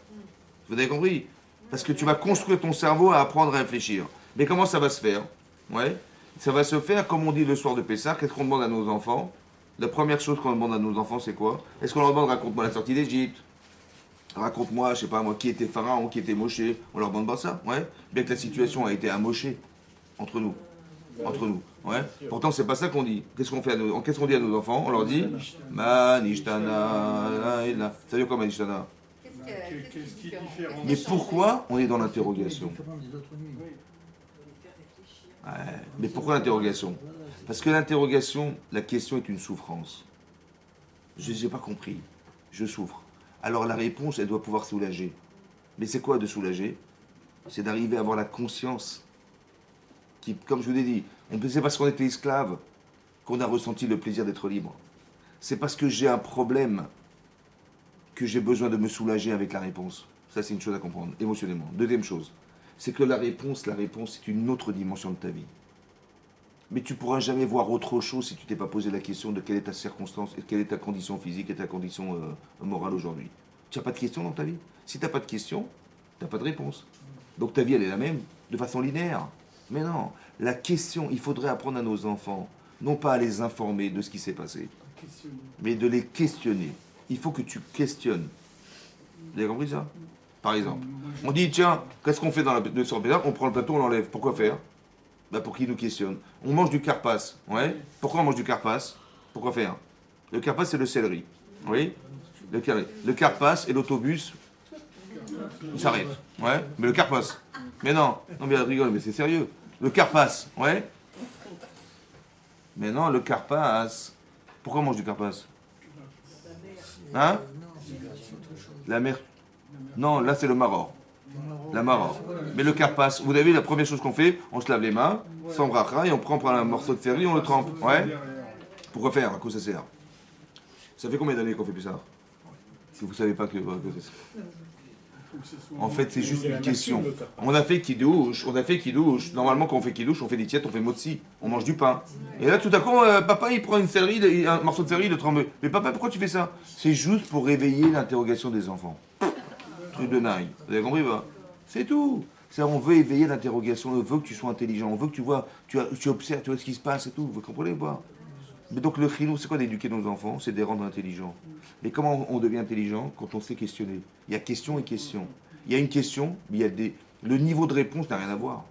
Vous avez compris? Parce que tu vas construire ton cerveau à apprendre à réfléchir. Mais comment ça va se faire? Ouais. Ça va se faire, comme on dit le soir de Pessah. Qu'est-ce qu'on demande à nos enfants? La première chose qu'on demande à nos enfants, c'est quoi? Est-ce qu'on leur demande raconte-moi la sortie d'Égypte? Raconte-moi, je sais pas moi, qui était Pharaon, qui était Moshe. On leur demande pas ça, ouais. Bien que la situation a été amochée entre nous. Entre nous, ouais. Pourtant, c'est pas ça qu'on dit. Qu'est-ce qu'on fait qu'est-ce qu'on dit à nos enfants? On leur dit Manishtana. Ça veut dire quoi Manishtana? Qu'est-ce qui est différent? Mais pourquoi on est dans l'interrogation? Ouais. Mais pourquoi l'interrogation? Parce que l'interrogation, la question est une souffrance. Je n'ai pas compris. Je souffre. Alors la réponse, elle doit pouvoir soulager. Mais c'est quoi de soulager? C'est d'arriver à avoir la conscience qui, comme je vous l'ai dit, c'est parce qu'on était esclave qu'on a ressenti le plaisir d'être libre. C'est parce que j'ai un problème que j'ai besoin de me soulager avec la réponse. Ça, c'est une chose à comprendre, émotionnellement. Deuxième chose, c'est que la réponse, c'est une autre dimension de ta vie. Mais tu ne pourras jamais voir autre chose si tu t'es pas posé la question de quelle est ta circonstance, et quelle est ta condition physique et ta condition morale aujourd'hui. Tu n'as pas de question dans ta vie. Si tu n'as pas de question, tu n'as pas de réponse. Donc ta vie, elle est la même, de façon linéaire. Mais non, la question, il faudrait apprendre à nos enfants, non pas à les informer de ce qui s'est passé, mais de les questionner. Il faut que tu questionnes. Vous avez compris ça? Par exemple, on dit, tiens, qu'est-ce qu'on fait dans le sur le pédale? On prend le plateau, on l'enlève. Pourquoi faire? Bah pour qu'ils nous questionnent. On mange du carpas. Ouais. Pourquoi on mange du carpas? Pourquoi faire? Le carpas, c'est le céleri. Oui. Le carpas et l'autobus, ils s'arrêtent. Ouais. Mais le carpas. Mais non. Non, mais elle rigole, mais c'est sérieux. Le carpas. Ouais. Mais non, le carpas. Pourquoi on mange du carpas? Hein? La mer. Non, là c'est le maror. La maror. Mais le carpas, vous avez vu, la première chose qu'on fait, on se lave les mains, sans bracha, et on prend un morceau de céleri, on le trempe. Ouais. Pourquoi faire? À quoi ça sert? Ça fait combien d'années qu'on fait plus ça? Si vous savez pas que en fait, c'est juste une question. On a fait kidouche. Normalement, quand on fait kidouche, on fait des tietes, on fait motzi. On mange du pain. Et là, tout à coup, papa, il prend une céleri, un morceau de céleri, il le trempe. Mais papa, pourquoi tu fais ça? C'est juste pour réveiller l'interrogation des enfants. Truc de naï. Vous avez compris, pas? C'est tout. On veut éveiller l'interrogation, on veut que tu sois intelligent, on veut que tu vois, tu observes, tu vois ce qui se passe et tout. Vous comprenez ou pas? Mais donc le chinois, c'est quoi d'éduquer nos enfants? C'est de les rendre intelligents. Mais comment on devient intelligent? Quand on sait questionner. Il y a question et question. Il y a une question, mais il y a le niveau de réponse n'a rien à voir.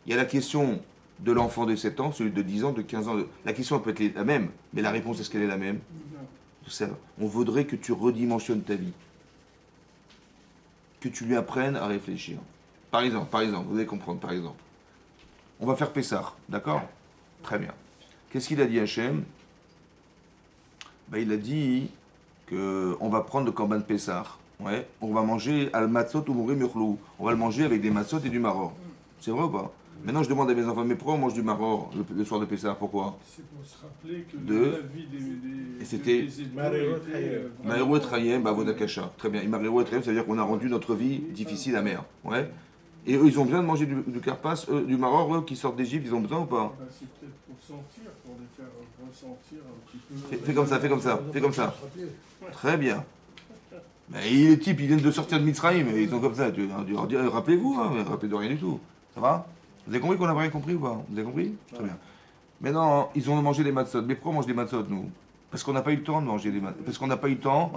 Il y a la question de l'enfant de 7 ans, celui de 10 ans, de 15 ans. La question elle peut être la même, mais la réponse, est-ce qu'elle est la même? On voudrait que tu redimensionnes ta vie. Que tu lui apprennes à réfléchir. Par exemple, vous allez comprendre, par exemple. On va faire Pessah, d'accord? Très bien. Qu'est-ce qu'il a dit Hachem? Il a dit qu'on va prendre le korban Pessah. Ouais, on va manger al matzot ou mourir murlou. On va le manger avec des matzot et du maror. C'est vrai ou pas? Maintenant, je demande à mes enfants, mais pourquoi on mange du maror le soir de Pessah? Pourquoi? C'est pour se rappeler que De- la vie Et c'était Maïrou et Trayem, Vodakasha. Très bien. Maïrou et Trayem, ça veut dire qu'on a rendu notre vie difficile, amère. Ouais. Et eux, ils ont besoin de manger du karpas, du maror, eux qui sortent d'Égypte, ils ont besoin ou pas? C'est peut-être pour sentir, pour les faire ressentir un petit peu. Fais comme ça, fais comme ça, fais comme ça. Très bien. Mais les types, ils viennent de sortir de Mitzrayim, et ils sont comme ça. Tu leur dis, rappelez-vous, hein, mais rappelez de rien du tout. Ça va? Vous avez compris qu'on n'a rien compris ou pas? Vous avez compris? Très bien. Maintenant, ils ont mangé des matzot. Mais pourquoi on mange des matzot, nous? Parce qu'on n'a pas eu le temps de manger des matzot. Parce qu'on n'a pas eu le temps,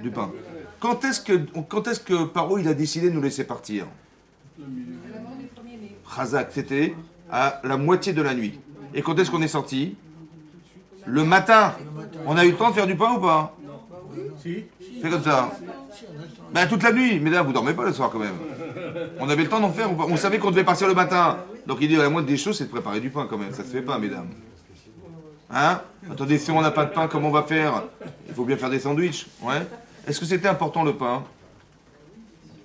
du pain. Quand est-ce que Paro, il a décidé de nous laisser partir? Chazak, c'était à la moitié de la nuit. Et quand est-ce qu'on est sorti? Le matin. On a eu le temps de faire du pain ou pas? Fais comme ça. Toute la nuit. Mesdames, vous dormez pas le soir quand même. On avait le temps d'en faire ou pas? On savait qu'on devait partir le matin. Donc il dit, la moindre des choses, c'est de préparer du pain quand même. Ça se fait pas, mesdames. Hein? Attendez, si on n'a pas de pain, comment on va faire? Il faut bien faire des sandwichs. Ouais. Est-ce que c'était important le pain?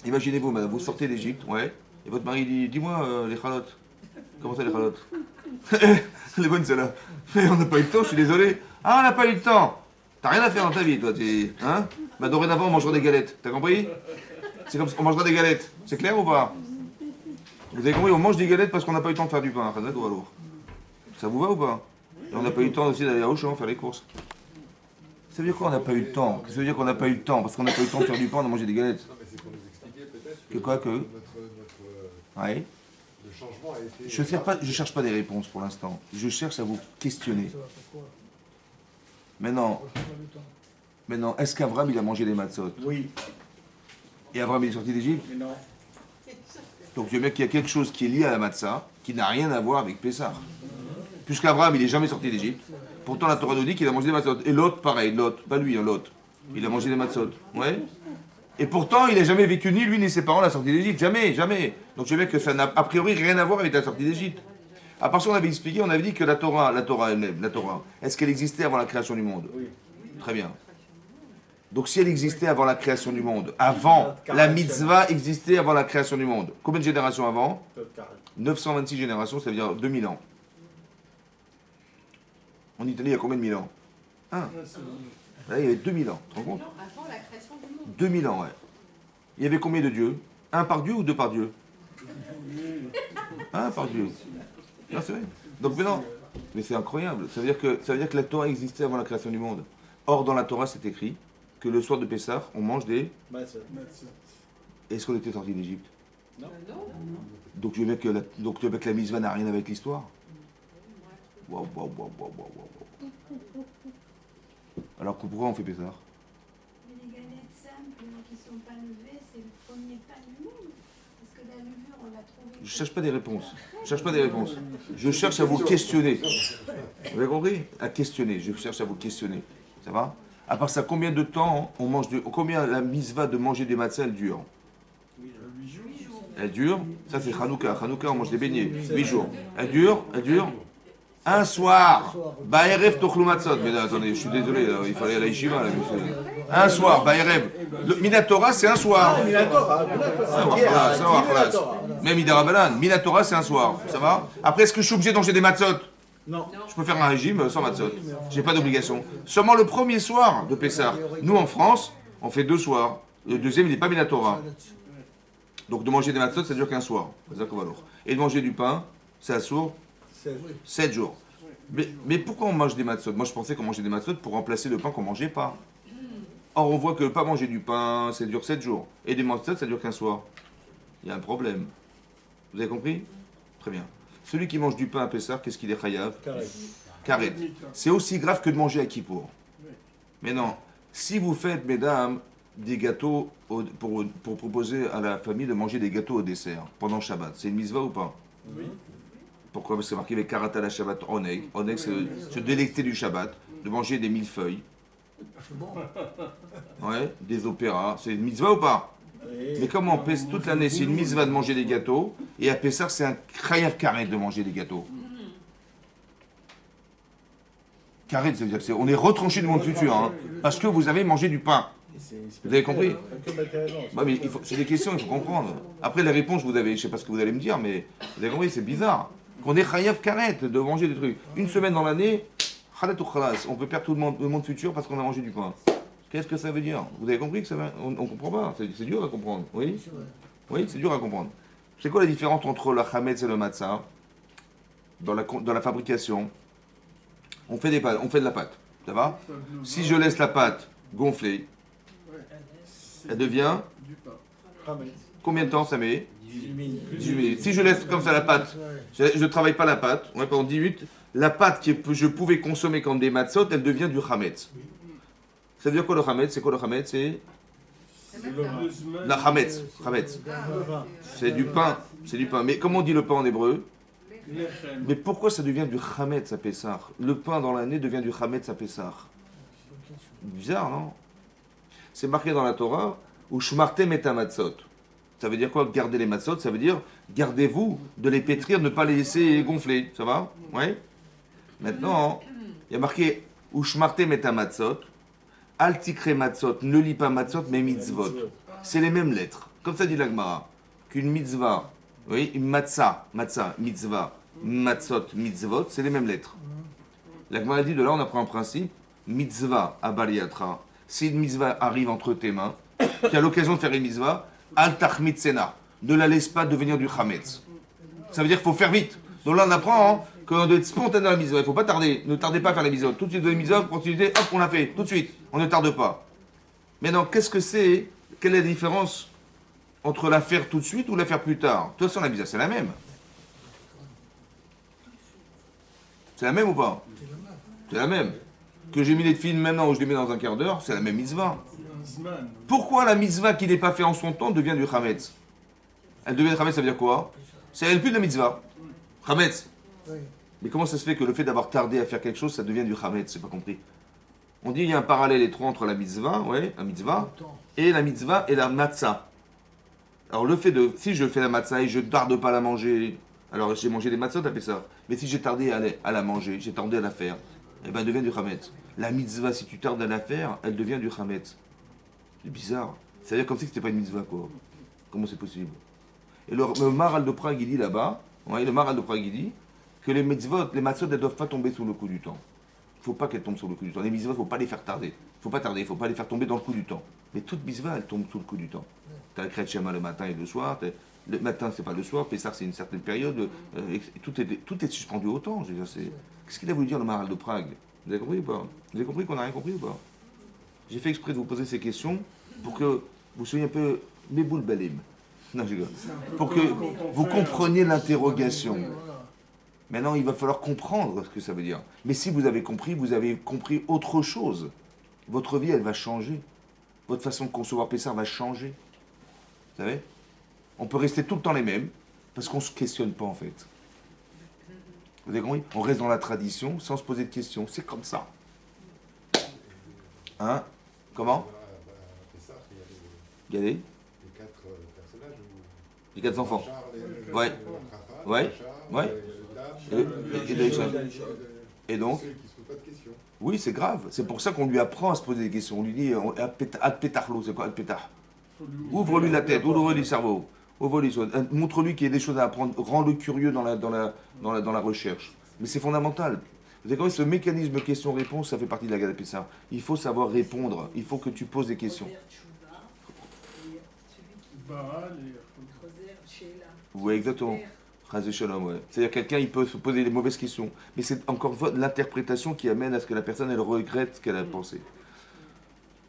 Imaginez-vous, madame, vous sortez d'Égypte, ouais. Et votre mari dit, dis-moi les chalotes. Comment ça les chalotes? Elle est bonne celle-là. Mais on n'a pas eu le temps, je suis désolé. Ah, on n'a pas eu le temps. T'as rien à faire dans ta vie, toi. Hein? Dorénavant, on mangera des galettes. T'as compris? C'est comme ça qu'on mangera des galettes. C'est clair ou pas? Vous avez compris, on mange des galettes parce qu'on n'a pas eu le temps de faire du pain. Ça vous va ou pas? Et on n'a pas eu le temps aussi d'aller à Auchan faire les courses. Ça veut dire quoi, on n'a pas eu le temps? Ça veut dire qu'on n'a pas eu le temps. Parce qu'on n'a pas eu le temps de faire du pain, on a mangé des galettes. Non, mais c'est pour nous expliquer peut-être Que quoi que? Ouais. le changement a été. Je cherche pas des réponses pour l'instant. Je cherche à vous questionner. Maintenant, est-ce qu'Avram il a mangé des matzot? Oui, Et Avram il est sorti d'Égypte? mais non. Donc je veux dire qu'il y a quelque chose qui est lié à la matzah qui n'a rien à voir avec Pessah. Puisqu'Avram il est jamais sorti d'Égypte. Pourtant la Torah nous dit qu'il a mangé des matzot. Et l'autre pareil, l'autre, pas lui, l'autre. Il a mangé des matzot. Ouais. Et pourtant il n'a jamais vécu ni lui ni ses parents la sortie d'Égypte. Jamais, jamais. Donc je veux dire que ça n'a a priori rien à voir avec la sortie d'Égypte. À part ça, on avait expliqué, on avait dit que la Torah elle-même, la Torah, est-ce qu'elle existait avant la création du monde? Oui. Très bien. Donc si elle existait avant la création du monde, avant, la mitzvah existait avant la création du monde. Combien de générations avant? 926 générations, ça veut dire 2000 ans. En Italie, il y a combien de 1000 ans? Là, il y avait 2000 ans, tu te rends compte? Avant la création du monde. 2000 ans, ouais. Il y avait combien de dieux? Un par Dieu ou deux par Dieu? Un par Dieu. Non, c'est vrai. Donc maintenant, mais c'est incroyable. Ça veut dire que la Torah existait avant la création du monde. Or, dans la Torah, c'est écrit que le soir de Pessah, on mange des... Est-ce qu'on était sorti d'Égypte? Non. Donc tu veux que la mitzvah n'a rien avec l'histoire? Waouh. Alors pourquoi on fait Pessah? Mais les galettes simples qui ne sont pas levées, c'est le premier pain du monde. Parce que la levure, on l'a trouvée. Je cherche pas des réponses. Je cherche à vous questionner. Vous avez compris? À questionner. Je cherche à vous questionner. Ça va? À part ça, combien de temps on mange combien la mitzvah de manger des matzahs elle dure? 8 jours. Elle dure. Ça c'est Hanouka. Hanouka, on mange des beignets. 8 jours. Elle dure. Un soir. Ba'erev tochlu matzot. Mais là, attendez, je suis désolé, là, il fallait aller à la yeshiva, là, monsieur. Un soir, Ba'erev. Le Minatora, c'est un soir. Même Idarabanan. Minatora, c'est un soir. Ça va? Après, est-ce que je suis obligé de manger des matzot? Non. Je peux faire un régime sans matzot. J'ai pas d'obligation. Seulement le premier soir de Pessah. Nous, en France, on fait 2 soirs. Le deuxième, il n'est pas Minatora. Donc de manger des matzot, ça dure qu'un soir. Et de manger du pain, ça assure 7 jours. Mais pourquoi on mange des matzot? Moi, je pensais qu'on mangeait des matzot pour remplacer le pain qu'on mangeait pas. Or, on voit que pas manger du pain, ça dure 7 jours. Et des matzot, ça dure qu'un soir. Il y a un problème. Vous avez compris? Très bien. Celui qui mange du pain à Pessah, qu'est-ce qu'il est chayav? Karet. C'est aussi grave que de manger à Kippour. Mais non, si vous faites, mesdames, des gâteaux pour proposer à la famille de manger des gâteaux au dessert pendant Shabbat, c'est une mitzvah ou pas? Oui. Pourquoi? Parce que c'est marqué avec Karata la Shabbat Oneg. Oneg, c'est se délecter du Shabbat, de manger des millefeuilles. Ouais, des opéras. C'est une mitzvah ou pas? Mais comment on pèse toute l'année? C'est une mitzvah de manger des gâteaux, et à Pessah, c'est un chayav karet de manger des gâteaux. Karet, ça veut dire qu'on est retranché du monde futur, hein, parce que vous avez mangé du pain. Vous avez compris? Bah, mais c'est des questions, il faut comprendre. Après, les réponses, je ne sais pas ce que vous allez me dire, mais vous avez compris, c'est bizarre. Qu'on est chayav karet de manger des trucs. Une semaine dans l'année, khalat ou khalas, on peut perdre tout le monde futur parce qu'on a mangé du pain. Qu'est-ce que ça veut dire? Vous avez compris que ça va? On ne comprend pas, c'est dur à comprendre. Oui, oui, c'est dur à comprendre. C'est quoi la différence entre le chametz et le matzah dans la fabrication? On fait de la pâte, ça va? Si je laisse la pâte gonfler, elle devient... Du pain. Combien de temps ça met? 18 minutes. 18 minutes. Si je laisse comme ça la pâte, je ne travaille pas la pâte, ouais, pendant 10 minutes, la pâte que je pouvais consommer comme des matzot, elle devient du chametz. Ça veut dire quoi le chametz? C'est quoi le chametz? C'est la chametz. Chametz. C'est du pain. C'est du pain. Mais comment on dit le pain en hébreu? Mais pourquoi ça devient du chametz à Pessah? Le pain dans l'année devient du chametz à Pessah. Bizarre, non? C'est marqué dans la Torah, ou shmartem et matzot. Ça veut dire quoi? Garder les matzot, ça veut dire gardez-vous de les pétrir, ne pas les laisser gonfler. Ça va? Ouais. Maintenant, il y a marqué ou shmartem et matzot. Al tikre matzot, ne lis pas matzot, mais mitzvot. C'est les mêmes lettres. Comme ça dit l'Agmara. Qu'une mitzvah, oui, une matzah, mitzvah, matzot, mitzvot, c'est les mêmes lettres. L'Agmara dit de là, on apprend un principe. Mitzvah abaliatra. Si une mitzvah arrive entre tes mains, tu as l'occasion de faire une mitzvah, al tachmitzena. Ne la laisse pas devenir du chametz. Ça veut dire qu'il faut faire vite. Donc là, on apprend qu'on doit être spontané dans la mitzvah. Il ne faut pas tarder. Ne tardez pas à faire la mitzvah. Tout de suite, de la mitzvah, continuité, hop, on l'a fait. Tout de suite. On ne tarde pas. Maintenant, qu'est-ce que c'est? Quelle est la différence entre la faire tout de suite ou la faire plus tard? De toute façon, la mitzvah, c'est la même. C'est la même ou pas? C'est la même. Que j'ai mis les films maintenant ou je les mets dans un quart d'heure, c'est la même mitzvah. Pourquoi la mitzvah qui n'est pas faite en son temps devient du chametz? Elle devient du chametz, ça veut dire quoi? C'est elle plus de la mitzvah. Chametz. Mais comment ça se fait que le fait d'avoir tardé à faire quelque chose, ça devient du chametz? C'est pas compris. On dit il y a un parallèle étroit entre la mitzvah, la mitzvah, et la mitzvah et la matzah. Alors le fait de, si je fais la matzah et je tarde pas à la manger, alors j'ai mangé des matzot, appelé ça. Mais si j'ai tardé à la manger, j'ai tardé à la faire, eh ben elle devient du chametz. La mitzvah, si tu tardes à la faire, elle devient du chametz. C'est bizarre. C'est-à-dire comme si c'était pas une mitzvah, quoi. Comment c'est possible? Et le Maharal de Prague, il dit là-bas, le Maharal de Prague, il dit que les mitzvot, les matzot, elles ne doivent pas tomber sous le coup du temps. Il ne faut pas qu'elles tombent sous le coup du temps. Les mitzvot, il ne faut pas les faire tarder. Il ne faut pas tarder, il ne faut pas les faire tomber dans le coup du temps. Mais toute mitzvah, elle tombe sous le coup du temps. Tu as le Kriyat Shema le matin et le soir. Le matin, c'est pas le soir. Pessah, c'est une certaine période. Tout est suspendu au temps. Qu'est-ce qu'il a voulu dire le Maharal de Prague? Vous avez compris ou pas? Vous avez compris qu'on n'a rien compris ou pas? J'ai fait exprès de vous poser ces questions pour que vous soyez un peu méboul balim. Non, je rigole. Pour que vous compreniez l'interrogation. Maintenant, il va falloir comprendre ce que ça veut dire. Mais si vous avez compris autre chose. Votre vie, elle va changer. Votre façon de concevoir Pessah va changer. Vous savez? On peut rester tout le temps les mêmes parce qu'on ne se questionne pas en fait. Vous avez compris? On reste dans la tradition sans se poser de questions. C'est comme ça. Hein? Comment? Il y a les 4 personnages ou... Les 4 enfants. Ouais. Et donc? Oui, c'est grave. C'est pour ça qu'on lui apprend à se poser des questions. On lui dit Al-Petarlo, c'est quoi Al-Petar? Ouvre-lui la tête, ouvre-lui le cerveau. Montre-lui qu'il y a des choses à apprendre. Rends-le curieux dans la recherche. Mais c'est fondamental. Vous avez compris, ce mécanisme question-réponse, ça fait partie de la Gada Pessah. Il faut savoir répondre. Il faut que tu poses des questions. Oui, exactement. C'est-à-dire quelqu'un, il peut se poser des mauvaises questions. Mais c'est encore une fois l'interprétation qui amène à ce que la personne, elle regrette ce qu'elle a pensé.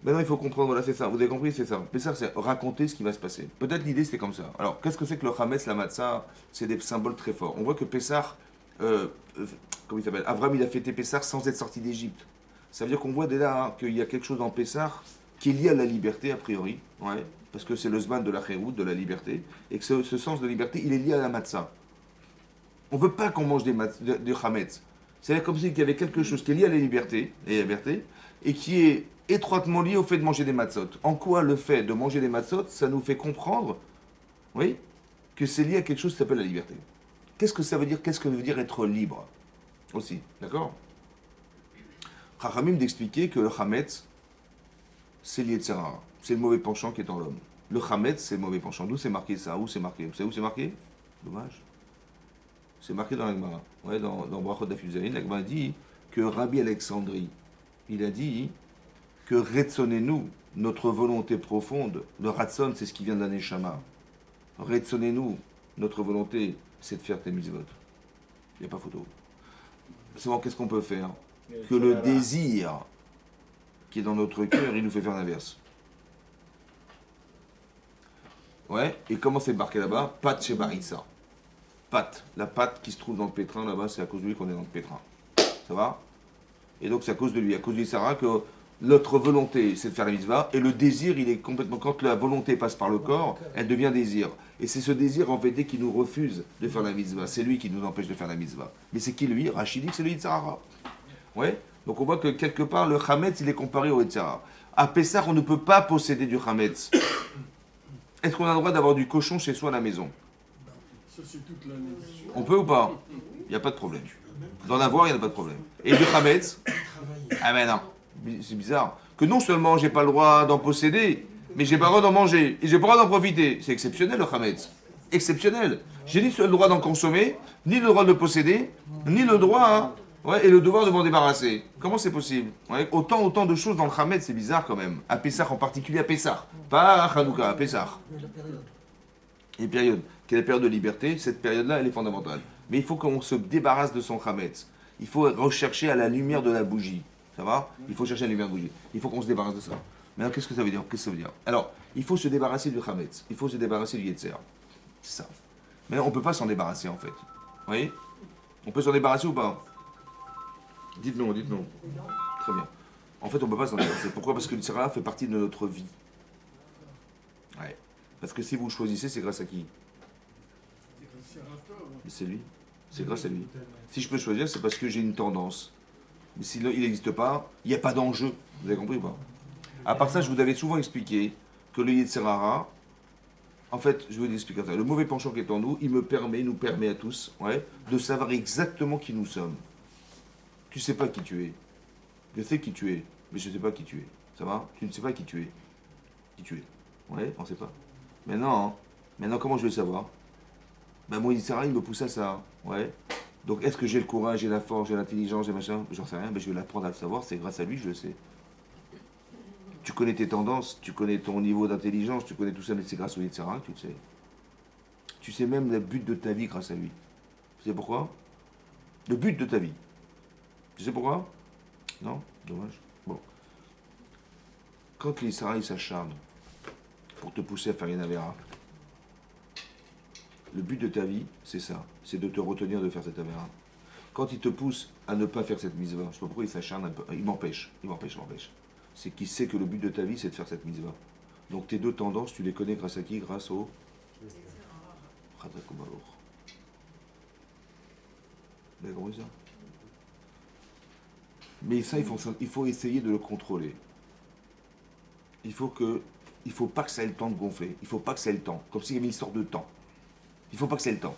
Maintenant, il faut comprendre, voilà, c'est ça. Vous avez compris, c'est ça. Pessah, c'est raconter ce qui va se passer. Peut-être l'idée, c'était comme ça. Alors, qu'est-ce que c'est que le Hametz, la Matzah? C'est des symboles très forts. On voit que Pessah, comment il s'appelle? Avram, il a fêté Pessah sans être sorti d'Égypte. Ça veut dire qu'on voit déjà hein, qu'il y a quelque chose dans Pessah qui est lié à la liberté, a priori. Ouais, parce que c'est le Zman de la Chérout, de la liberté. Et que ce sens de liberté, il est lié à la Matzah. On ne veut pas qu'on mange du Hametz. C'est comme s'il y avait quelque chose qui est lié à la liberté, et qui est étroitement lié au fait de manger des matzot. En quoi le fait de manger des matzot, ça nous fait comprendre, oui, que c'est lié à quelque chose qui s'appelle la liberté. Qu'est-ce que ça veut dire? Qu'est-ce que veut dire être libre? Aussi, d'accord? Chachamim d'expliquer que le Hametz, c'est l'Yetzirah. C'est le mauvais penchant qui est en l'homme. Le Hametz, c'est le mauvais penchant. D'où c'est marqué ça? Où c'est marqué? Vous savez où c'est marqué? Dommage. C'est marqué dans la Gemara. Ouais, dans Brachot Daf Yud Zayin, la Gemara dit que Rabbi Alexandrie, il a dit que Retzonenu, notre volonté profonde, le Ratson, c'est ce qui vient de la Neshama. Retzonenu, notre volonté, c'est de faire tes mitzvot. Il n'y a pas photo. Seulement, qu'est-ce qu'on peut faire? Que le désir qui est dans notre cœur, il nous fait faire l'inverse. Ouais, et comment c'est marqué là-bas? Pat chez Barissa. Pat, la pâte qui se trouve dans le pétrin là-bas, c'est à cause de lui qu'on est dans le pétrin. Ça va? Et donc c'est à cause de lui, à cause du Sarah, que notre volonté c'est de faire la mitzvah, et le désir, il est complètement. Quand la volonté passe par le corps, elle devient désir. Et c'est ce désir en vérité qui nous refuse de faire la mitzvah. C'est lui qui nous empêche de faire la mitzvah. Mais c'est qui lui? Rachid dit que c'est le Yitzhara. Ouais? Donc on voit que quelque part, le Hametz, il est comparé au Yitzhara. À Pessah, on ne peut pas posséder du Hametz. Est-ce qu'on a le droit d'avoir du cochon chez soi à la maison? Ça, c'est toute l'année. On peut ou pas? Il n'y a pas de problème. D'en avoir, il n'y a pas de problème. Et du Hametz? Ah ben non, c'est bizarre. Que non seulement j'ai pas le droit d'en posséder, mais j'ai pas le droit d'en manger. Et j'ai pas le droit d'en profiter. C'est exceptionnel le Hametz. Exceptionnel. J'ai ni le droit d'en consommer, ni le droit de le posséder, ni le droit, hein, ouais, et le devoir de m'en débarrasser. Comment c'est possible? Ouais, autant de choses dans le Hametz, c'est bizarre quand même. À Pessah en particulier, à Pessah. Pas à Hanouka, à Pessah. Et période, qui est la période de liberté, cette période-là, elle est fondamentale. Mais il faut qu'on se débarrasse de son Hametz. Il faut rechercher à la lumière de la bougie. Ça va? Il faut chercher à la lumière de la bougie. Il faut qu'on se débarrasse de ça. Maintenant, qu'est-ce que ça veut dire? Qu'est-ce que ça veut dire? Alors, il faut se débarrasser du Hametz. Il faut se débarrasser du Yetzer. C'est ça. Mais on ne peut pas s'en débarrasser, en fait. Vous voyez? On peut s'en débarrasser ou pas? Dites-nous, dites-nous. Très bien. En fait, on ne peut pas s'en débarrasser. Pourquoi? Parce que le Yetzer fait partie de notre vie. Ouais. Parce que si vous choisissez, c'est grâce à qui? C'est lui. C'est grâce à lui. Si je peux choisir, c'est parce que j'ai une tendance. Mais s'il n'existe pas, il n'y a pas d'enjeu. Vous avez compris ou pas? À part ça, je vous avais souvent expliqué que le Yetzer Hara, en fait, je vais vous expliquer ça. Le mauvais penchant qui est en nous, il nous permet à tous, ouais, de savoir exactement qui nous sommes. Tu ne sais pas qui tu es. Je sais qui tu es, mais je ne sais pas qui tu es. Ça va? Tu ne sais pas qui tu es. Qui tu es. Ouais, on ne sait pas. Maintenant, comment je vais le savoir? Ben moi, Yetzer Hara, il me pousse à ça. Ouais. Donc, est-ce que j'ai le courage, j'ai la force, j'ai l'intelligence, j'ai machin? J'en sais rien, mais je vais l'apprendre à le savoir. C'est grâce à lui, je le sais. Tu connais tes tendances, tu connais ton niveau d'intelligence, tu connais tout ça, mais c'est grâce au Yetzer Hara que tu le sais. Tu sais même le but de ta vie grâce à lui. Tu sais pourquoi? Le but de ta vie. Tu sais pourquoi? Non? Dommage. Bon. Quand le Yetzer Hara, il s'acharne pour te pousser à faire une avéra, le but de ta vie, c'est ça. C'est de te retenir de faire cette avéra. Quand il te pousse à ne pas faire cette mitzvah, je ne sais pas pourquoi il s'acharne un peu. Il m'empêche. C'est qu'il sait que le but de ta vie, c'est de faire cette mitzvah. Donc tes deux tendances, tu les connais grâce à qui? Grâce au Chazak Baruch. Vous avez compris ça? Mais ça, il faut essayer de le contrôler. Il faut pas que ça ait le temps de gonfler. Il faut pas que ça ait le temps. Comme s'il y avait une sorte de temps. Il faut pas que ça ait le temps.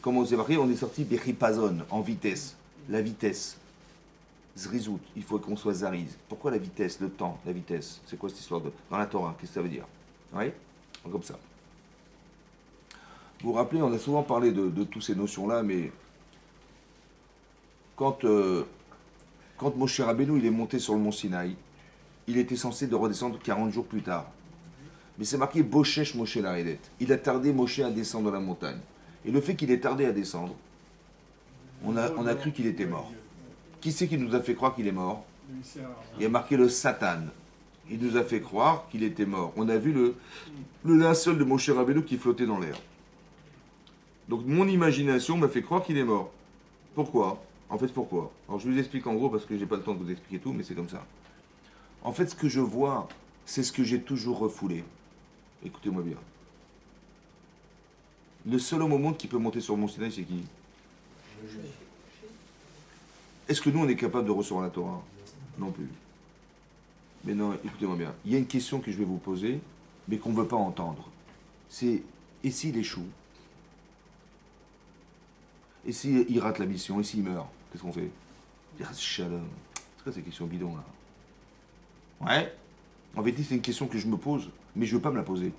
Comme on s'est marqué, on est sorti Bechipazon, en vitesse. La vitesse. Zrizout, il faut qu'on soit zariz. Pourquoi la vitesse, le temps, la vitesse? C'est quoi cette histoire dans la Torah? Qu'est-ce que ça veut dire? Oui? Comme ça. Vous vous rappelez, on a souvent parlé de toutes ces notions-là, mais quand Moshe Rabbeinu il est monté sur le mont Sinaï, il était censé de redescendre 40 jours plus tard. Mais c'est marqué Boshesh Moshe Laredet. Il a tardé Moshe à descendre dans la montagne. Et le fait qu'il ait tardé à descendre, on a cru qu'il était mort. Qui c'est qui nous a fait croire qu'il est mort? Il y a marqué le Satan. Il nous a fait croire qu'il était mort. On a vu le linceul de Moshe Rabbeinu qui flottait dans l'air. Donc mon imagination m'a fait croire qu'il est mort. Pourquoi? En fait, pourquoi? Alors je vous explique en gros parce que j'ai pas le temps de vous expliquer tout, mais c'est comme ça. En fait, ce que je vois, c'est ce que j'ai toujours refoulé. Écoutez-moi bien. Le seul homme au monde qui peut monter sur le mont Sinaï, c'est qui? Est-ce que nous, on est capable de recevoir la Torah? Non plus. Mais non, écoutez-moi bien. Il y a une question que je vais vous poser, mais qu'on ne veut pas entendre. C'est, et s'il échoue? Et s'il rate la mission? Et s'il meurt? Qu'est-ce qu'on fait? Shalom. C'est quoi ces questions bidons, là? Ouais. En vérité, c'est une question que je me pose, mais je ne veux pas me la poser.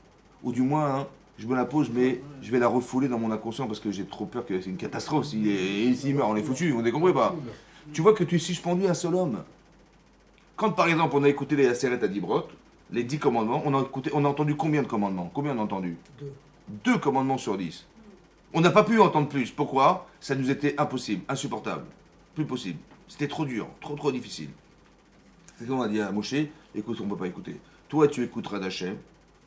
Ou du moins, hein, je me la pose, mais je vais la refouler dans mon inconscient parce que j'ai trop peur que c'est une catastrophe. S'il meurt, on est foutu, on ne compris pas. Tu vois que tu es suspendu à un seul homme. Quand par exemple on a écouté les Aseret à Dibrot, les 10 commandements, on a entendu combien de commandements? Combien on a entendu? 2 commandements sur 10. On n'a pas pu entendre plus. Pourquoi? Ça nous était impossible, insupportable. Plus possible. C'était trop dur, trop difficile. C'est ce qu'on a dit à Moshe, écoute, on ne peut pas écouter. Toi, tu écouteras d'Hachem,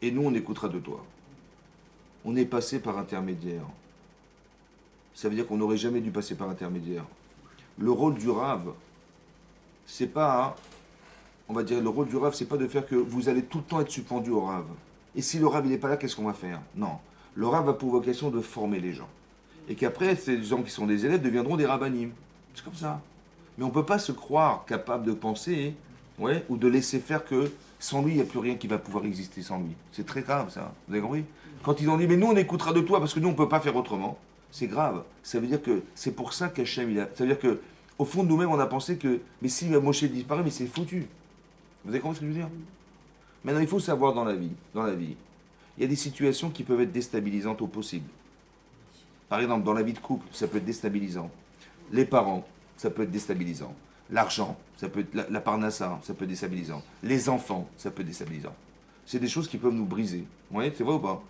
et nous, on écoutera de toi. On est passé par intermédiaire. Ça veut dire qu'on n'aurait jamais dû passer par intermédiaire. Le rôle du Rav, c'est pas, on va dire, le rôle du Rav, c'est pas de faire que vous allez tout le temps être suspendu au Rav. Et si le Rav, il n'est pas là, qu'est-ce qu'on va faire? Non. Le Rav a pour vocation de former les gens. Et qu'après, ces gens qui sont des élèves deviendront des rabbanim. C'est comme ça. Mais on ne peut pas se croire capable de penser, ouais, ou de laisser faire que sans lui, il n'y a plus rien qui va pouvoir exister sans lui. C'est très grave, ça. Vous avez compris? Quand ils ont dit, mais nous, on écoutera de toi parce que nous, on ne peut pas faire autrement, c'est grave. Ça veut dire que c'est pour ça qu'Hachem, il a. Ça veut dire que, au fond de nous-mêmes, on a pensé que, mais si Moshe disparaît, mais c'est foutu. Vous avez compris ce que je veux dire? Maintenant, il faut savoir dans la vie, il y a des situations qui peuvent être déstabilisantes au possible. Par exemple, dans la vie de couple, ça peut être déstabilisant. Les parents, ça peut être déstabilisant. L'argent, ça peut être la parnassa, ça peut être déstabilisant. Les enfants, ça peut être déstabilisant. C'est des choses qui peuvent nous briser. Vous voyez, c'est vrai ou pas?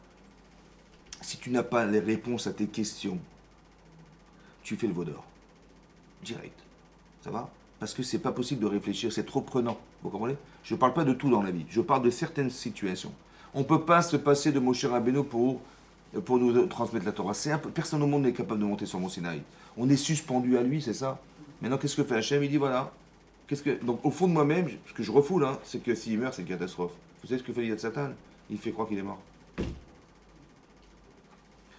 Si tu n'as pas les réponses à tes questions, tu fais le vaudor. Direct. Ça va? Parce que c'est pas possible de réfléchir, c'est trop prenant. Vous comprenez? Je ne parle pas de tout dans la vie, je parle de certaines situations. On ne peut pas se passer de Moshe Rabbeinu pour nous transmettre la Torah. Personne au monde n'est capable de monter sur Mont Sinaï. On est suspendu à lui, c'est ça. Maintenant, qu'est-ce que fait Hachem? Il dit voilà. Donc, au fond de moi-même, ce que je refoule, hein, c'est que s'il meurt, c'est une catastrophe. Vous savez ce que fait Yad Satan? Il fait croire qu'il est mort.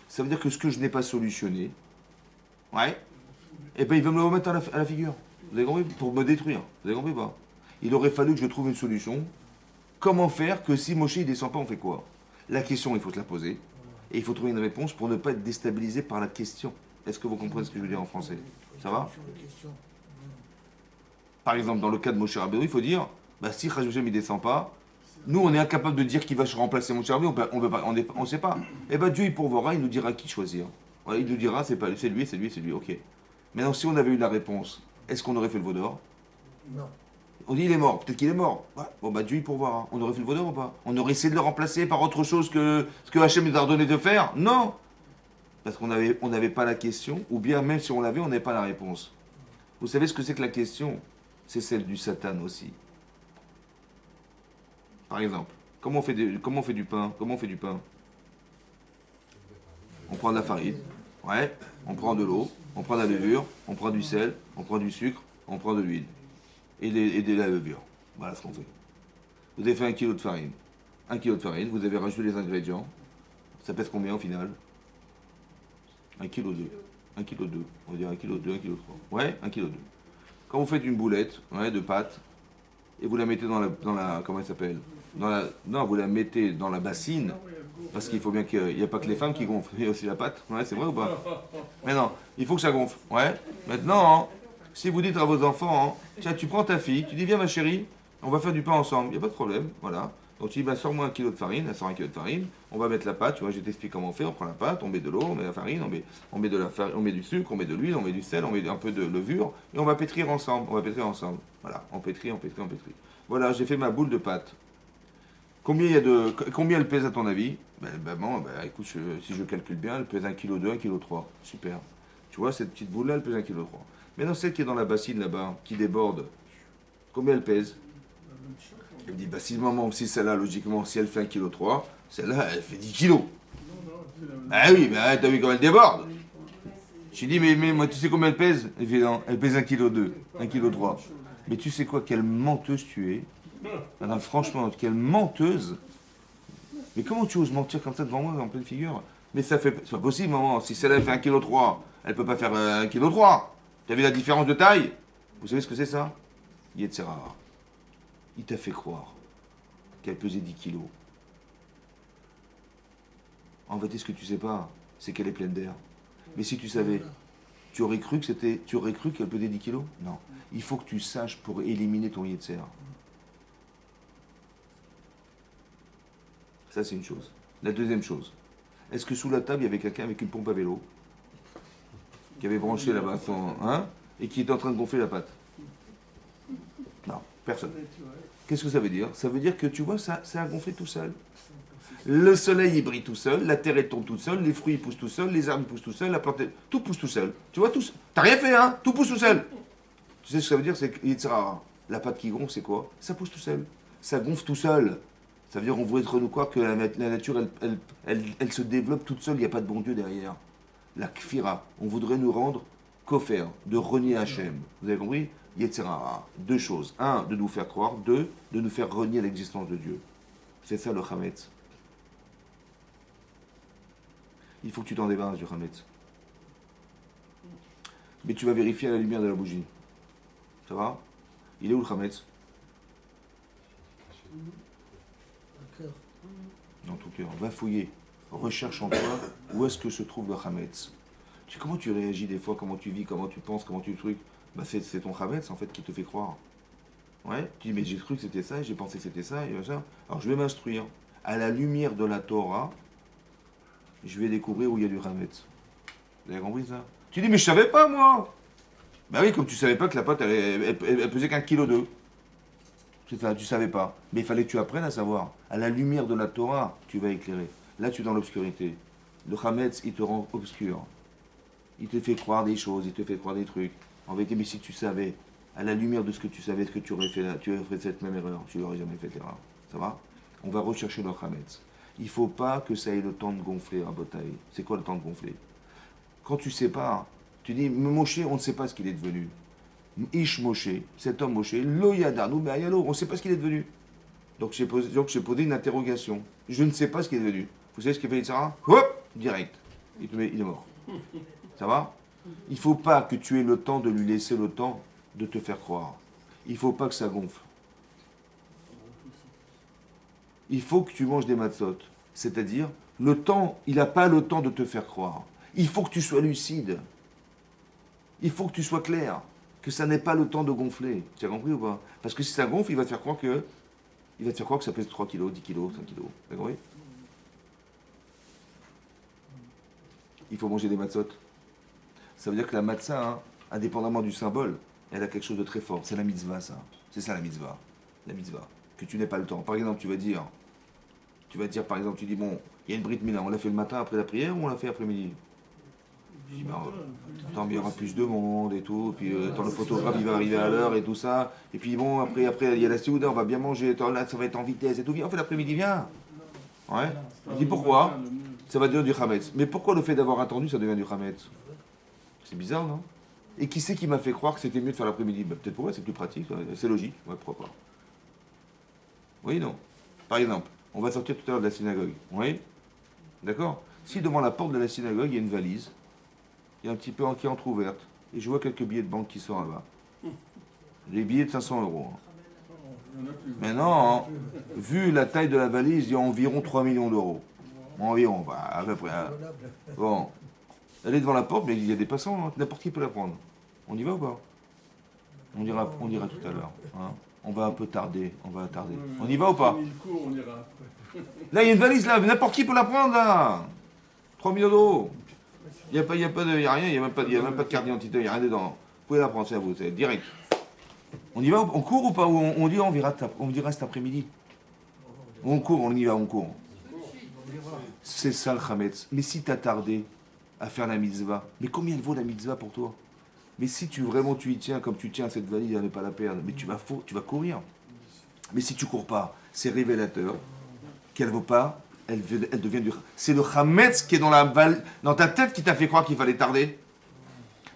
Ça veut dire que ce que je n'ai pas solutionné, ouais, et ben il va me le remettre à la figure. Vous avez compris? Pour me détruire. Vous avez compris ou pas? Il aurait fallu que je trouve une solution. Comment faire que si Moshe ne descend pas, on fait quoi? La question, il faut se la poser. Et il faut trouver une réponse pour ne pas être déstabilisé par la question. Est-ce que vous comprenez ce que je veux dire en français? Ça va? Par exemple, dans le cas de Moshe Rabbeinu, il faut dire, bah, si Hashem ne descend pas, nous, on est incapable de dire qui va remplacer Moshe Rabbeinu, on ne sait pas. Et bien Dieu, il pourvoira, il nous dira qui choisir. Ouais, il nous dira, c'est lui, ok. Maintenant, si on avait eu la réponse, est-ce qu'on aurait fait le vaudor? Non. On dit il est mort, peut-être qu'il est mort. Ouais. Bon bah Dieu il pourvoira. On aurait fait le vaudor ou pas? On aurait essayé de le remplacer par autre chose que ce que Hachem nous a ordonné de faire? Non. Parce qu'on n'avait pas la question, ou bien même si on l'avait, on n'avait pas la réponse. Vous savez ce que c'est que la question? C'est celle du Satan aussi. Par exemple, comment on fait du pain? Comment on fait du pain? On prend de la farine, ouais, on prend de l'eau, on prend de la levure, on prend du sel, on prend du sucre, on prend de l'huile. Et de la levure. Voilà ce qu'on fait. Vous avez fait 1 kilo de farine. 1 kilo de farine, vous avez rajouté les ingrédients. Ça pèse combien au final? 1 kilo 2. 1 kilo 2. On va dire 1 kilo 2, 1 kilo 3. Ouais, 1 kilo 2. Quand vous faites une boulette, ouais, de pâte, et vous la mettez dans la comment elle s'appelle? Non, vous la mettez dans la bassine, parce qu'il faut bien qu'il n'y a pas que les femmes qui gonflent, il y a aussi la pâte. Ouais, c'est vrai ou pas? Mais non, il faut que ça gonfle. Ouais. Maintenant, hein, si vous dites à vos enfants, hein, tiens, tu prends ta fille, tu dis viens ma chérie, on va faire du pain ensemble, il n'y a pas de problème, voilà. Donc tu dis, bah, sors-moi 1 kilo de farine, elle sort 1 kilo de farine, on va mettre la pâte, tu vois, je t'explique comment on fait, on prend la pâte, on met de l'eau, on met la farine, on met du sucre, on met de l'huile, on met du sel, on met un peu de levure, et on va pétrir ensemble, Voilà, on pétrit. Voilà, j'ai fait ma boule de pâte. Combien elle pèse à ton avis? Écoute, si je calcule bien, elle pèse 1 kg 2, 1 kg 3. Super. Tu vois, cette petite boule-là, elle pèse 1 kg 3. Maintenant, celle qui est dans la bassine là-bas, qui déborde, combien elle pèse? Il me dit, bah si maman, si celle-là, logiquement, si elle fait 1,3 kg, celle-là, elle fait 10 kilos. Ah oui, mais t'as vu comment elle déborde. Je lui dis, mais moi, tu sais combien elle pèse? Elle fait, non, elle pèse 1,2 kg, 1,3 kg. Mais tu sais quoi, quelle menteuse tu es. Alors, franchement, quelle menteuse. Mais comment tu oses mentir comme ça devant moi, en pleine figure? Mais ça fait, c'est pas possible, maman. Si celle-là, elle fait 1,3 kg, elle peut pas faire 1,3 kg. T'as vu la différence de taille? Vous savez ce que c'est ça? Yetzerara. Il t'a fait croire qu'elle pesait 10 kilos. En vérité, ce que tu sais pas, c'est qu'elle est pleine d'air. Mais si tu savais, tu aurais cru qu'elle pesait 10 kilos? Non. Il faut que tu saches pour éliminer ton Yetzer. Ça, c'est une chose. La deuxième chose, est-ce que sous la table, il y avait quelqu'un avec une pompe à vélo qui avait branché là-bas son. Hein, et qui était en train de gonfler la pâte? Non, personne. Qu'est-ce que ça veut dire? Ça veut dire que tu vois, ça a gonflé tout seul. Le soleil, il brille tout seul, la terre, elle tombe toute seule, les fruits, ils poussent tout seuls, les arbres poussent tout seuls, la plante, tout pousse tout seul. Tu vois, tout. T'as rien fait, hein? Tout pousse tout seul. Tu sais ce que ça veut dire? C'est que la pâte qui gonfle, c'est quoi? Ça pousse tout seul. Ça gonfle tout seul. Ça veut dire qu'on voudrait nous croire que la nature, elle se développe toute seule, il n'y a pas de bon Dieu derrière. La kfira, on voudrait nous rendre kofer, de renier Hachem. Vous avez compris? Yetzerara. Deux choses. Un, de nous faire croire. Deux, de nous faire renier l'existence de Dieu. C'est ça le Hametz. Il faut que tu t'en débarrasses du Hametz. Mais tu vas vérifier à la lumière de la bougie. Ça va? Il est où le Hametz? Dans ton cœur. Va fouiller. Recherche en toi où est-ce que se trouve le Hametz. Comment tu réagis des fois, comment tu vis, comment tu penses, comment tu trucs. Bah c'est ton Hametz en fait qui te fait croire. Ouais, tu dis mais j'ai cru que c'était ça, j'ai pensé que c'était ça, et ça. Alors je vais m'instruire. À la lumière de la Torah, je vais découvrir où il y a du Hametz. Vous avez compris ça? Tu dis mais je savais pas moi. Bah oui, comme tu savais pas que la pâte elle pesait qu'1,2 kg. C'est ça, tu savais pas. Mais il fallait que tu apprennes à savoir. À la lumière de la Torah, tu vas éclairer. Là, tu es dans l'obscurité. Le Hametz, il te rend obscur. Il te fait croire des choses, il te fait croire des trucs. En vérité, mais si tu savais, à la lumière de ce que tu savais, ce que tu aurais fait là, tu aurais fait cette même erreur. Tu n'aurais jamais fait l'erreur. Ça va? On va rechercher le Hametz. Il ne faut pas que ça ait le temps de gonfler, à Botaï. C'est quoi le temps de gonfler? Quand tu sais pas, tu dis, Moshe, on ne sait pas ce qu'il est devenu. Ish Moshe, cet homme Moshe, lo yadanu be'ayalo, on ne sait pas ce qu'il est devenu. Donc j'ai posé une interrogation. Je ne sais pas ce qu'il est devenu. Vous savez ce qu'il fait Yitzhara? Hop, direct. Il est mort. Ça va? Il ne faut pas que tu aies le temps de lui laisser le temps de te faire croire. Il ne faut pas que ça gonfle. Il faut que tu manges des matzot. C'est-à-dire, le temps, il n'a pas le temps de te faire croire. Il faut que tu sois lucide. Il faut que tu sois clair. Que ça n'ait pas le temps de gonfler. Tu as compris ou pas? Parce que si ça gonfle, il va te faire croire que ça pèse 3 kilos, 10 kilos, 5 kilos. Tu as compris? Il faut manger des matzot. Ça veut dire que la matzah, hein, indépendamment du symbole, elle a quelque chose de très fort. C'est la mitzvah, ça. C'est ça la mitzvah. La mitzvah. Que tu n'aies pas le temps. Par exemple, tu vas dire, par exemple, tu dis, bon, il y a une Brit Mila, on l'a fait le matin après la prière ou on l'a fait après-midi? Je dis, ben, attends, il y aura plus de monde et tout, puis le photographe, il va arriver à l'heure et tout ça. Et puis bon, après il y a la Séouda, on va bien manger, attends, là, ça va être en vitesse et tout. Viens, on fait l'après-midi, viens. Ouais. Je dis, pourquoi? Ça va devenir du Hametz. Mais pourquoi le fait d'avoir attendu, ça devient du Hametz? C'est bizarre, non? Et qui c'est qui m'a fait croire que c'était mieux de faire l'après-midi? Ben, peut-être pour moi, c'est plus pratique, c'est logique. Ouais, pourquoi pas? Oui, non. Par exemple, on va sortir tout à l'heure de la synagogue. Oui? D'accord? Si devant la porte de la synagogue, il y a une valise, il y a un petit peu qui est entrouverte, et je vois quelques billets de banque qui sont là-bas. Les billets de 500 euros. Hein. Mais non, hein, vu la taille de la valise, il y a environ 3 millions d'euros. Environ, bah, à peu près. Hein. Bon. Elle est devant la porte, mais il y a des passants, hein. N'importe qui peut la prendre. On y va ou pas? On ira tout à l'heure. Hein. On va un peu tarder, On y va ou pas? Là, il y a une valise là, n'importe qui peut la prendre là. 3 millions d'euros. Il n'y a rien, il n'y a même pas de carte d'identité, il n'y a rien dedans. Vous pouvez la prendre, c'est à vous, c'est direct. On y va, on court ou pas? Ou on dit on dira cet après-midi. On court, on y va, on court. C'est ça le Hametz. Mais si t'as tardé à faire la mitzvah, mais combien vaut la mitzvah pour toi? Mais si tu y tiens comme tu tiens à cette valise à ne pas la perdre, mais tu vas courir. Mais si tu cours pas, c'est révélateur qu'elle ne vaut pas, elle devient du... C'est le Hametz qui est dans ta tête qui t'a fait croire qu'il fallait tarder.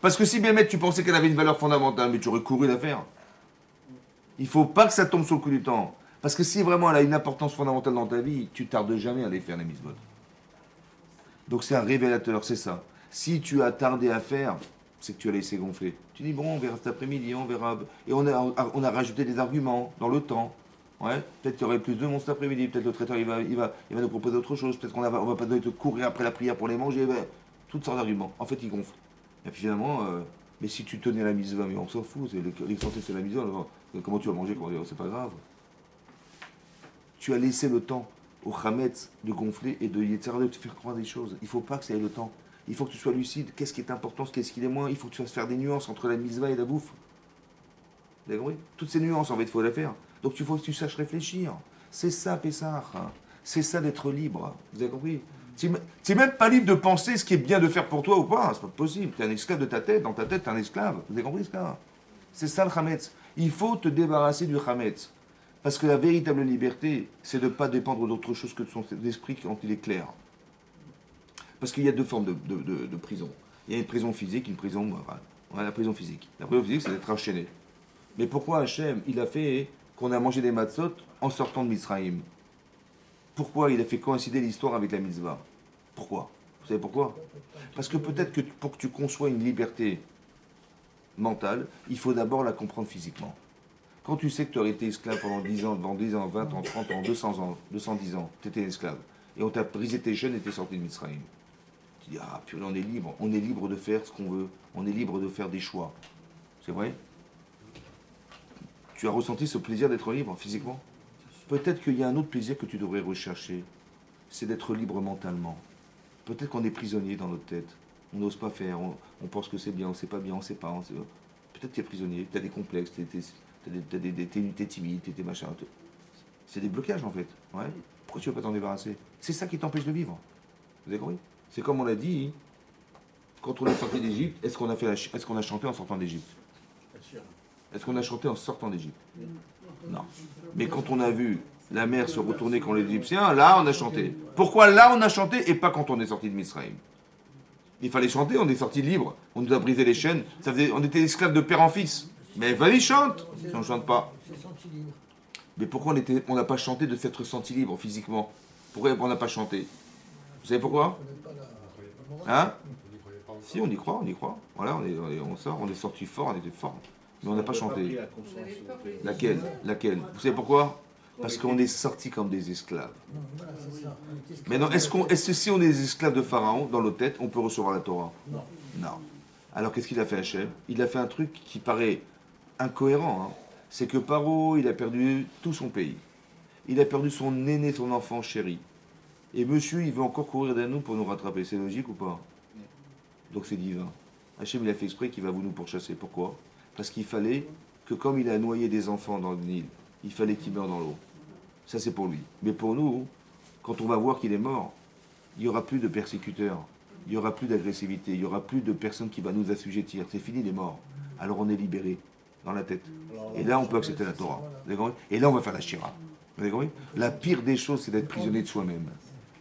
Parce que si bien mettre, tu pensais qu'elle avait une valeur fondamentale, mais tu aurais couru la faire. Il ne faut pas que ça tombe sur le coup du temps. Parce que si vraiment elle a une importance fondamentale dans ta vie, tu tardes jamais à aller faire les mitzvot. Donc c'est un révélateur, c'est ça. Si tu as tardé à faire, c'est que tu as laissé gonfler. Tu dis, bon, on verra cet après-midi, on verra. Et on a rajouté des arguments dans le temps. Ouais, peut-être qu'il y aurait plus de monde cet après-midi, peut-être le traiteur il va nous proposer autre chose, peut-être qu'on va pas te courir après la prière pour les manger, toutes sortes d'arguments. En fait, ils gonflent. Et puis finalement, mais si tu tenais la mitzvah, mais on s'en fout, l'essentiel c'est la mitzvah, alors, comment tu vas manger, c'est pas grave. Tu as laissé le temps au Hametz de gonfler et de te faire croire des choses. Il ne faut pas que ça ait le temps. Il faut que tu sois lucide. Qu'est-ce qui est important, qu'est-ce qui est moins. Il faut que tu fasses faire des nuances entre la mitzvah et la bouffe. Vous avez compris? Toutes ces nuances, en fait, il faut les faire. Donc il faut que tu saches réfléchir. C'est ça, Pessah. C'est ça d'être libre. Vous avez compris? Tu n'es même pas libre de penser ce qui est bien de faire pour toi ou pas. C'est pas possible. Tu es un esclave de ta tête. Dans ta tête, tu es un esclave. Vous avez compris ça? C'est ça le Hametz. Il faut te débarrasser du Hametz. Parce que la véritable liberté, c'est de ne pas dépendre d'autre chose que de son esprit quand il est clair. Parce qu'il y a deux formes de prison. Il y a une prison physique, une prison morale. Voilà, la prison physique. La prison physique, c'est d'être enchaîné. Mais pourquoi Hachem, il a fait qu'on a mangé des matzot en sortant de Mitzrayim? Pourquoi il a fait coïncider l'histoire avec la mitzvah? Pourquoi? Vous savez pourquoi? Parce que peut-être que pour que tu conçois une liberté mentale, il faut d'abord la comprendre physiquement. Quand tu sais que tu aurais été esclave pendant 10 ans, 20 ans, 30 ans, 200 ans, 210 ans, tu étais esclave, et on t'a brisé tes chaînes et tu es sorti de Mitzrayim. Tu dis, ah purée, on est libre de faire ce qu'on veut, on est libre de faire des choix. C'est vrai? Tu as ressenti ce plaisir d'être libre physiquement? Peut-être qu'il y a un autre plaisir que tu devrais rechercher, c'est d'être libre mentalement. Peut-être qu'on est prisonnier dans notre tête, on n'ose pas faire, on pense que c'est bien, on ne sait pas bien, on ne sait pas. Peut-être que tu es prisonnier, tu as des complexes, t'es timide, t'es machin. C'est des blocages en fait. Ouais. Pourquoi tu ne veux pas t'en débarrasser? C'est ça qui t'empêche de vivre. Vous avez compris? C'est comme on l'a dit, quand on est sorti d'Égypte, est-ce qu'on a chanté en sortant d'Égypte? Est-ce qu'on a chanté en sortant d'Égypte? Non. Mais quand on a vu la mer se retourner contre les Égyptiens, là on a chanté. Pourquoi là on a chanté et pas quand on est sorti de Misraïm? Il fallait chanter, on est sorti libre, on nous a brisé les chaînes, on était esclaves de père en fils. Mais vas-y, chante, si on ne chante pas. Mais pourquoi on n'a pas chanté de s'être senti libre physiquement? Pourquoi on n'a pas chanté? Vous savez pourquoi? Hein? Si, on y croit, on y croit. Voilà, on sort, on est sorti fort, on était fort. Mais on n'a pas chanté. Laquelle? Vous savez pourquoi? Parce qu'on est sorti comme des esclaves. Mais non, est-ce que si on est des esclaves de Pharaon, dans nos têtes, on peut recevoir la Torah? Non. Alors qu'est-ce qu'il a fait Hachem? Il a fait un truc qui paraît incohérent. C'est que Paro, il a perdu tout son pays. Il a perdu son aîné, son enfant chéri. Et monsieur, il veut encore courir derrière nous pour nous rattraper. C'est logique ou pas? Donc c'est divin. Hachem, il a fait exprès qu'il va vous nous pourchasser. Pourquoi? Parce qu'il fallait que comme il a noyé des enfants dans le Nil, il fallait qu'il meure dans l'eau. Ça c'est pour lui. Mais pour nous, quand on va voir qu'il est mort, il n'y aura plus de persécuteurs, il n'y aura plus d'agressivité, il n'y aura plus de personne qui va nous assujettir. C'est fini, il est mort. Alors on est libéré dans la tête. Et là on peut accepter la Torah. Et là on va faire la Shira. Vous avez compris? La pire des choses, c'est d'être prisonnier de soi-même.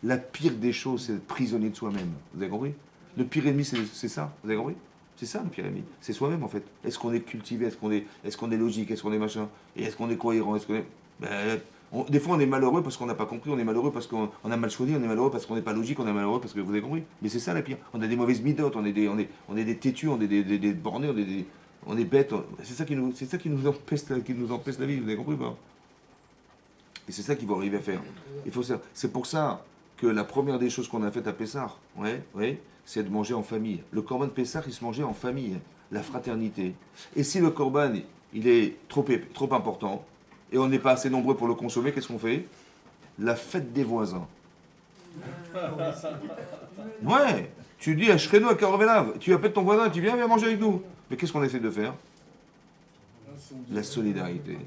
La pire des choses, c'est d'être prisonnier de soi-même. Vous avez compris? Le pire ennemi, c'est ça. Vous avez compris? C'est ça le pire ennemi. C'est soi-même en fait. Est-ce qu'on est cultivé? Est-ce qu'on est logique? Est-ce qu'on est machin? Et est-ce qu'on est cohérent? Des fois on est malheureux parce qu'on n'a pas compris, on est malheureux parce qu'on a mal choisi, on est malheureux parce qu'on n'est pas logique, on est malheureux parce que vous avez compris. Mais c'est ça la pire. On a des mauvaises midotes, on est des têtus, on est des bornés, on est bêtes. C'est ça qui nous empêche la vie, vous avez compris ou pas? Et c'est ça qu'il va arriver à faire. C'est pour ça que la première des choses qu'on a faites à Pessah, c'est de manger en famille. Le korban de Pessah, il se mangeait en famille, la fraternité. Et si le korban, il est trop important, et on n'est pas assez nombreux pour le consommer, qu'est-ce qu'on fait? La fête des voisins. Ouais, tu dis à Shreno, à Karovelav, tu appelles ton voisin, tu viens manger avec nous. Mais qu'est-ce qu'on essaie de faire? La solidarité.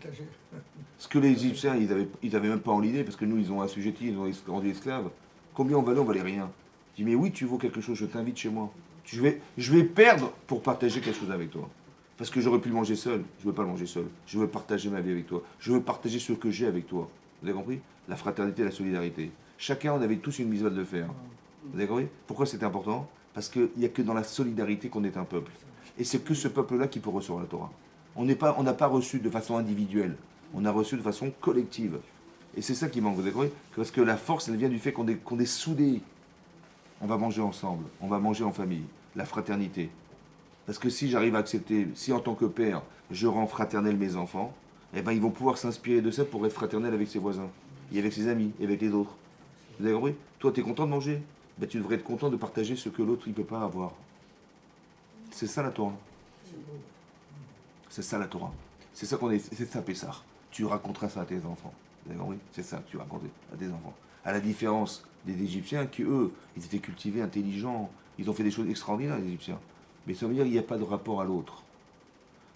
Ce que les Égyptiens, ils avaient même pas en l'idée, parce que nous, ils ont assujetti, ils ont rendu esclaves. Combien on valait rien. Je dis, mais oui, tu vaux quelque chose, je t'invite chez moi. Je vais perdre pour partager quelque chose avec toi. Parce que j'aurais pu le manger seul. Je ne veux pas le manger seul. Je veux partager ma vie avec toi. Je veux partager ce que j'ai avec toi. Vous avez compris? La fraternité, la solidarité. Chacun, on avait tous une mise de faire. Vous avez compris? Pourquoi c'était important? Parce qu'il n'y a que dans la solidarité qu'on est un peuple. Et c'est que ce peuple-là qui peut recevoir la Torah. On n'a pas reçu de façon individuelle. On a reçu de façon collective. Et c'est ça qui manque, vous avez compris? Parce que la force, elle vient du fait qu'on est soudés. On va manger ensemble. On va manger en famille. La fraternité. Parce que si j'arrive à accepter, si en tant que père, je rends fraternel mes enfants, eh ben ils vont pouvoir s'inspirer de ça pour être fraternel avec ses voisins, et avec ses amis, et avec les autres. Vous avez compris? Toi, tu es content de manger? Ben, tu devrais être content de partager ce que l'autre ne peut pas avoir. C'est ça la Torah. C'est ça la Torah. C'est ça qu'on est. C'est ça Pessah. Tu raconteras ça à tes enfants. Vous avez compris? C'est ça que tu racontes à tes enfants. À la différence des Égyptiens qui, eux, ils étaient cultivés, intelligents, ils ont fait des choses extraordinaires, les Égyptiens. Mais ça veut dire qu'il n'y a pas de rapport à l'autre.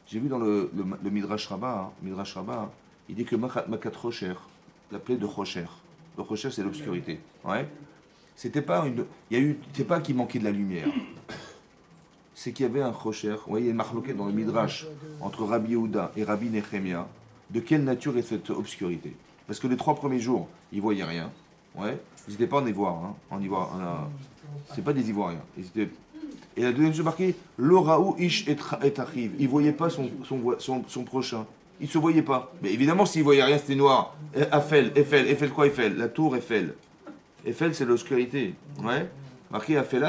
J'ai vu dans le Midrash Rabbah, il dit que Makat Rocher, l'appelait de Rocher. Le Rocher, c'est l'obscurité. Ouais. C'était pas une. Il y a eu. C'est pas qu'il manquait de la lumière. C'est qu'il y avait un Rocher. Ouais, il y a une marloquette dans le Midrash entre Rabbi Yehuda et Rabbi Nehemia. De quelle nature est cette obscurité? Parce que les 3 premiers jours, ils ne voyaient rien. Ouais. Ils n'étaient pas en ivoire. Hein. En ivoire. C'est pas des ivoiriens. Ils étaient. Et la deuxième chose marquée, l'oraou ish et achiv. Il ne voyait pas son prochain. Il ne se voyait pas. Mais évidemment, s'il ne voyait rien, c'était noir. Eiffel, quoi Eiffel? La tour Eiffel. Eiffel, c'est l'obscurité. Ouais. Marqué Eiffel,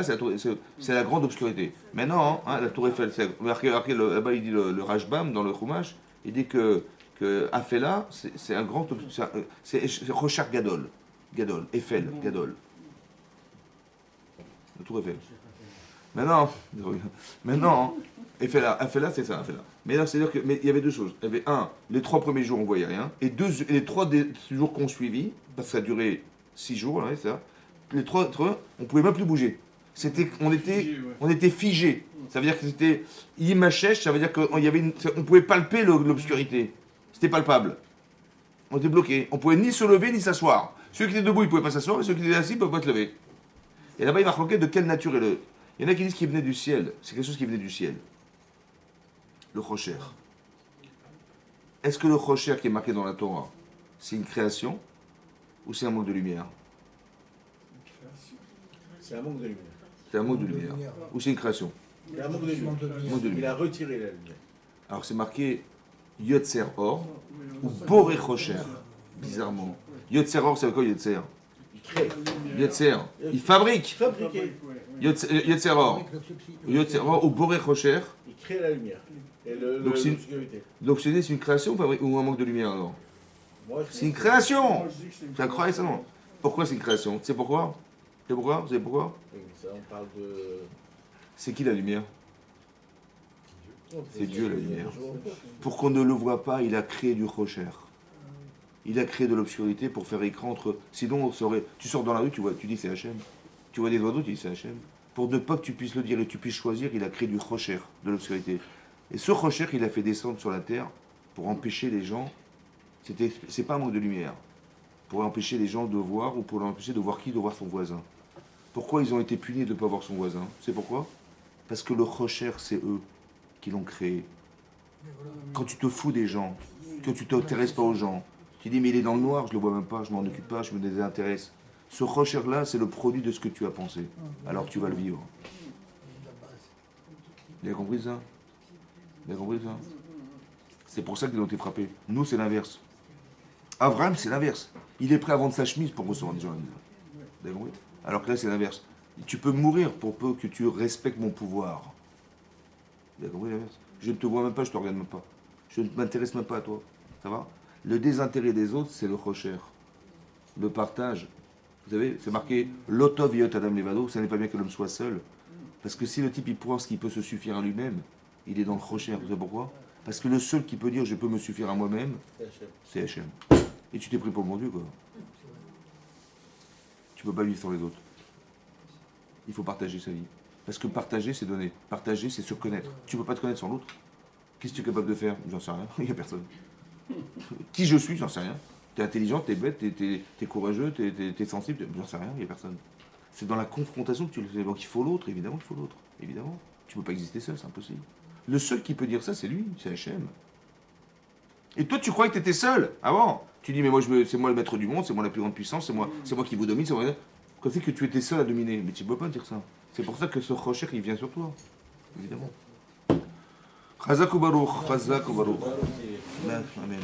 c'est la grande obscurité. Maintenant, hein, la tour Eiffel, marqué là-bas, il dit le Rashbam dans le Chumash, il dit que Eiffel, c'est un grand. C'est Rochar Gadol. Eiffel, Gadol. La tour Eiffel. Maintenant, Eiffel, c'est ça, Eiffel. Mais là, c'est-à-dire qu'il y avait 2 choses. Il y avait les 3 premiers jours, on ne voyait rien. Et les 3 jours qu'on suivit, parce que ça a duré 6 jours, là, ça, les 3, on ne pouvait même plus bouger. On était figé. Ça veut dire que c'était imachèche, ça veut dire qu'on pouvait palper l'obscurité. C'était palpable. On était bloqué. On ne pouvait ni se lever ni s'asseoir. Ceux qui étaient debout, ils ne pouvaient pas s'asseoir, et ceux qui étaient assis, ils ne pouvaient pas se lever. Et là-bas, il va croquer de quelle nature est le. Il y en a qui disent qu'il venait du ciel. C'est quelque chose qui venait du ciel. Le Rocher. Est-ce que le Rocher qui est marqué dans la Torah, c'est une création ou c'est un manque de lumière? C'est un manque de lumière. C'est un manque de lumière. Ou c'est une création? C'est un manque de lumière. Manque de Il lumière. a retiré la lumière. Alors c'est marqué Yotzer Or ou Boré Rocher. Bizarrement. Yotzer Or, c'est quoi Yotzer? Il crée. Yotzer. Il fabrique. Fabriqué. Yotzer Or. Yotzer Or ou Boré Rocher. Il crée la lumière. Et Donc, l'obscurité. Donc c'est une création ou un manque de lumière alors? Moi, je C'est une pense création. Moi, je dis que C'est incroyable ça. Pourquoi c'est une création? Tu sais pourquoi? Tu sais pourquoi? Vous savez pourquoi? Oui, ça, on parle de. C'est qui la lumière? C'est Dieu la lumière. Pour qu'on ne le voit pas, il a créé du rocher. Il a créé de l'obscurité pour faire écran entre. Sinon, tu sors dans la rue, tu dis c'est Hachem. Tu vois des oiseaux, tu dis c'est Hachem. Pour ne pas que tu puisses le dire et tu puisses choisir, il a créé du rocher, de l'obscurité. Et ce rocher, il a fait descendre sur la terre pour empêcher les gens. C'est pas un manque de lumière. Pour empêcher les gens de voir ou pour empêcher de voir qui? De voir son voisin. Pourquoi ils ont été punis de ne pas voir son voisin? C'est pourquoi? Parce que le rocher, c'est eux qui l'ont créé. Quand tu te fous des gens, que tu ne t'intéresses pas aux gens, tu dis mais il est dans le noir, je ne le vois même pas, je m'en occupe pas, je me désintéresse. Ce rocher-là, c'est le produit de ce que tu as pensé. Alors tu vas le vivre. Vous avez compris ça? Vous avez compris ça? C'est pour ça qu'ils ont été frappés. Nous, c'est l'inverse. Abraham, c'est l'inverse. Il est prêt à vendre sa chemise pour recevoir des gens à la maison. Vous avez compris? Alors que là, c'est l'inverse. Tu peux mourir pour peu que tu respectes mon pouvoir. Vous avez compris l'inverse? Je ne te vois même pas, je ne te regarde même pas. Je ne m'intéresse même pas à toi. Ça va? Le désintérêt des autres, c'est le rocher. Le partage. Vous savez, c'est marqué Lotov yot adam levado, ça n'est pas bien que l'homme soit seul. Parce que si le type il pense qu'il peut se suffire à lui-même, il est dans le rocher. Vous savez pourquoi? Parce que le seul qui peut dire je peux me suffire à moi-même, c'est Hachem. Et tu t'es pris pour mon Dieu, quoi. Tu ne peux pas vivre sans les autres. Il faut partager sa vie. Parce que partager, c'est donner. Partager, c'est se connaître. Tu ne peux pas te connaître sans l'autre. Qu'est-ce que tu es capable de faire? J'en sais rien. Il n'y a personne. Qui je suis? J'en sais rien. Tu es intelligent, tu es bête, tu es courageux, tu es sensible. J'en sais rien. Il n'y a personne. C'est dans la confrontation que tu le fais. Donc il faut l'autre, évidemment, il faut l'autre. Évidemment. Tu ne peux pas exister seul, c'est impossible. Le seul qui peut dire ça, c'est lui, c'est Hachem. Et toi, tu croyais que tu étais seul avant. Tu dis, mais moi, c'est moi le maître du monde, c'est moi la plus grande puissance, c'est moi qui vous domine, c'est moi. Quand c'est que tu étais seul à dominer. Mais tu ne peux pas dire ça. C'est pour ça que ce Rocher, il vient sur toi. Évidemment. Chazak ou Baruch, Chazak ou Baruch. Amen.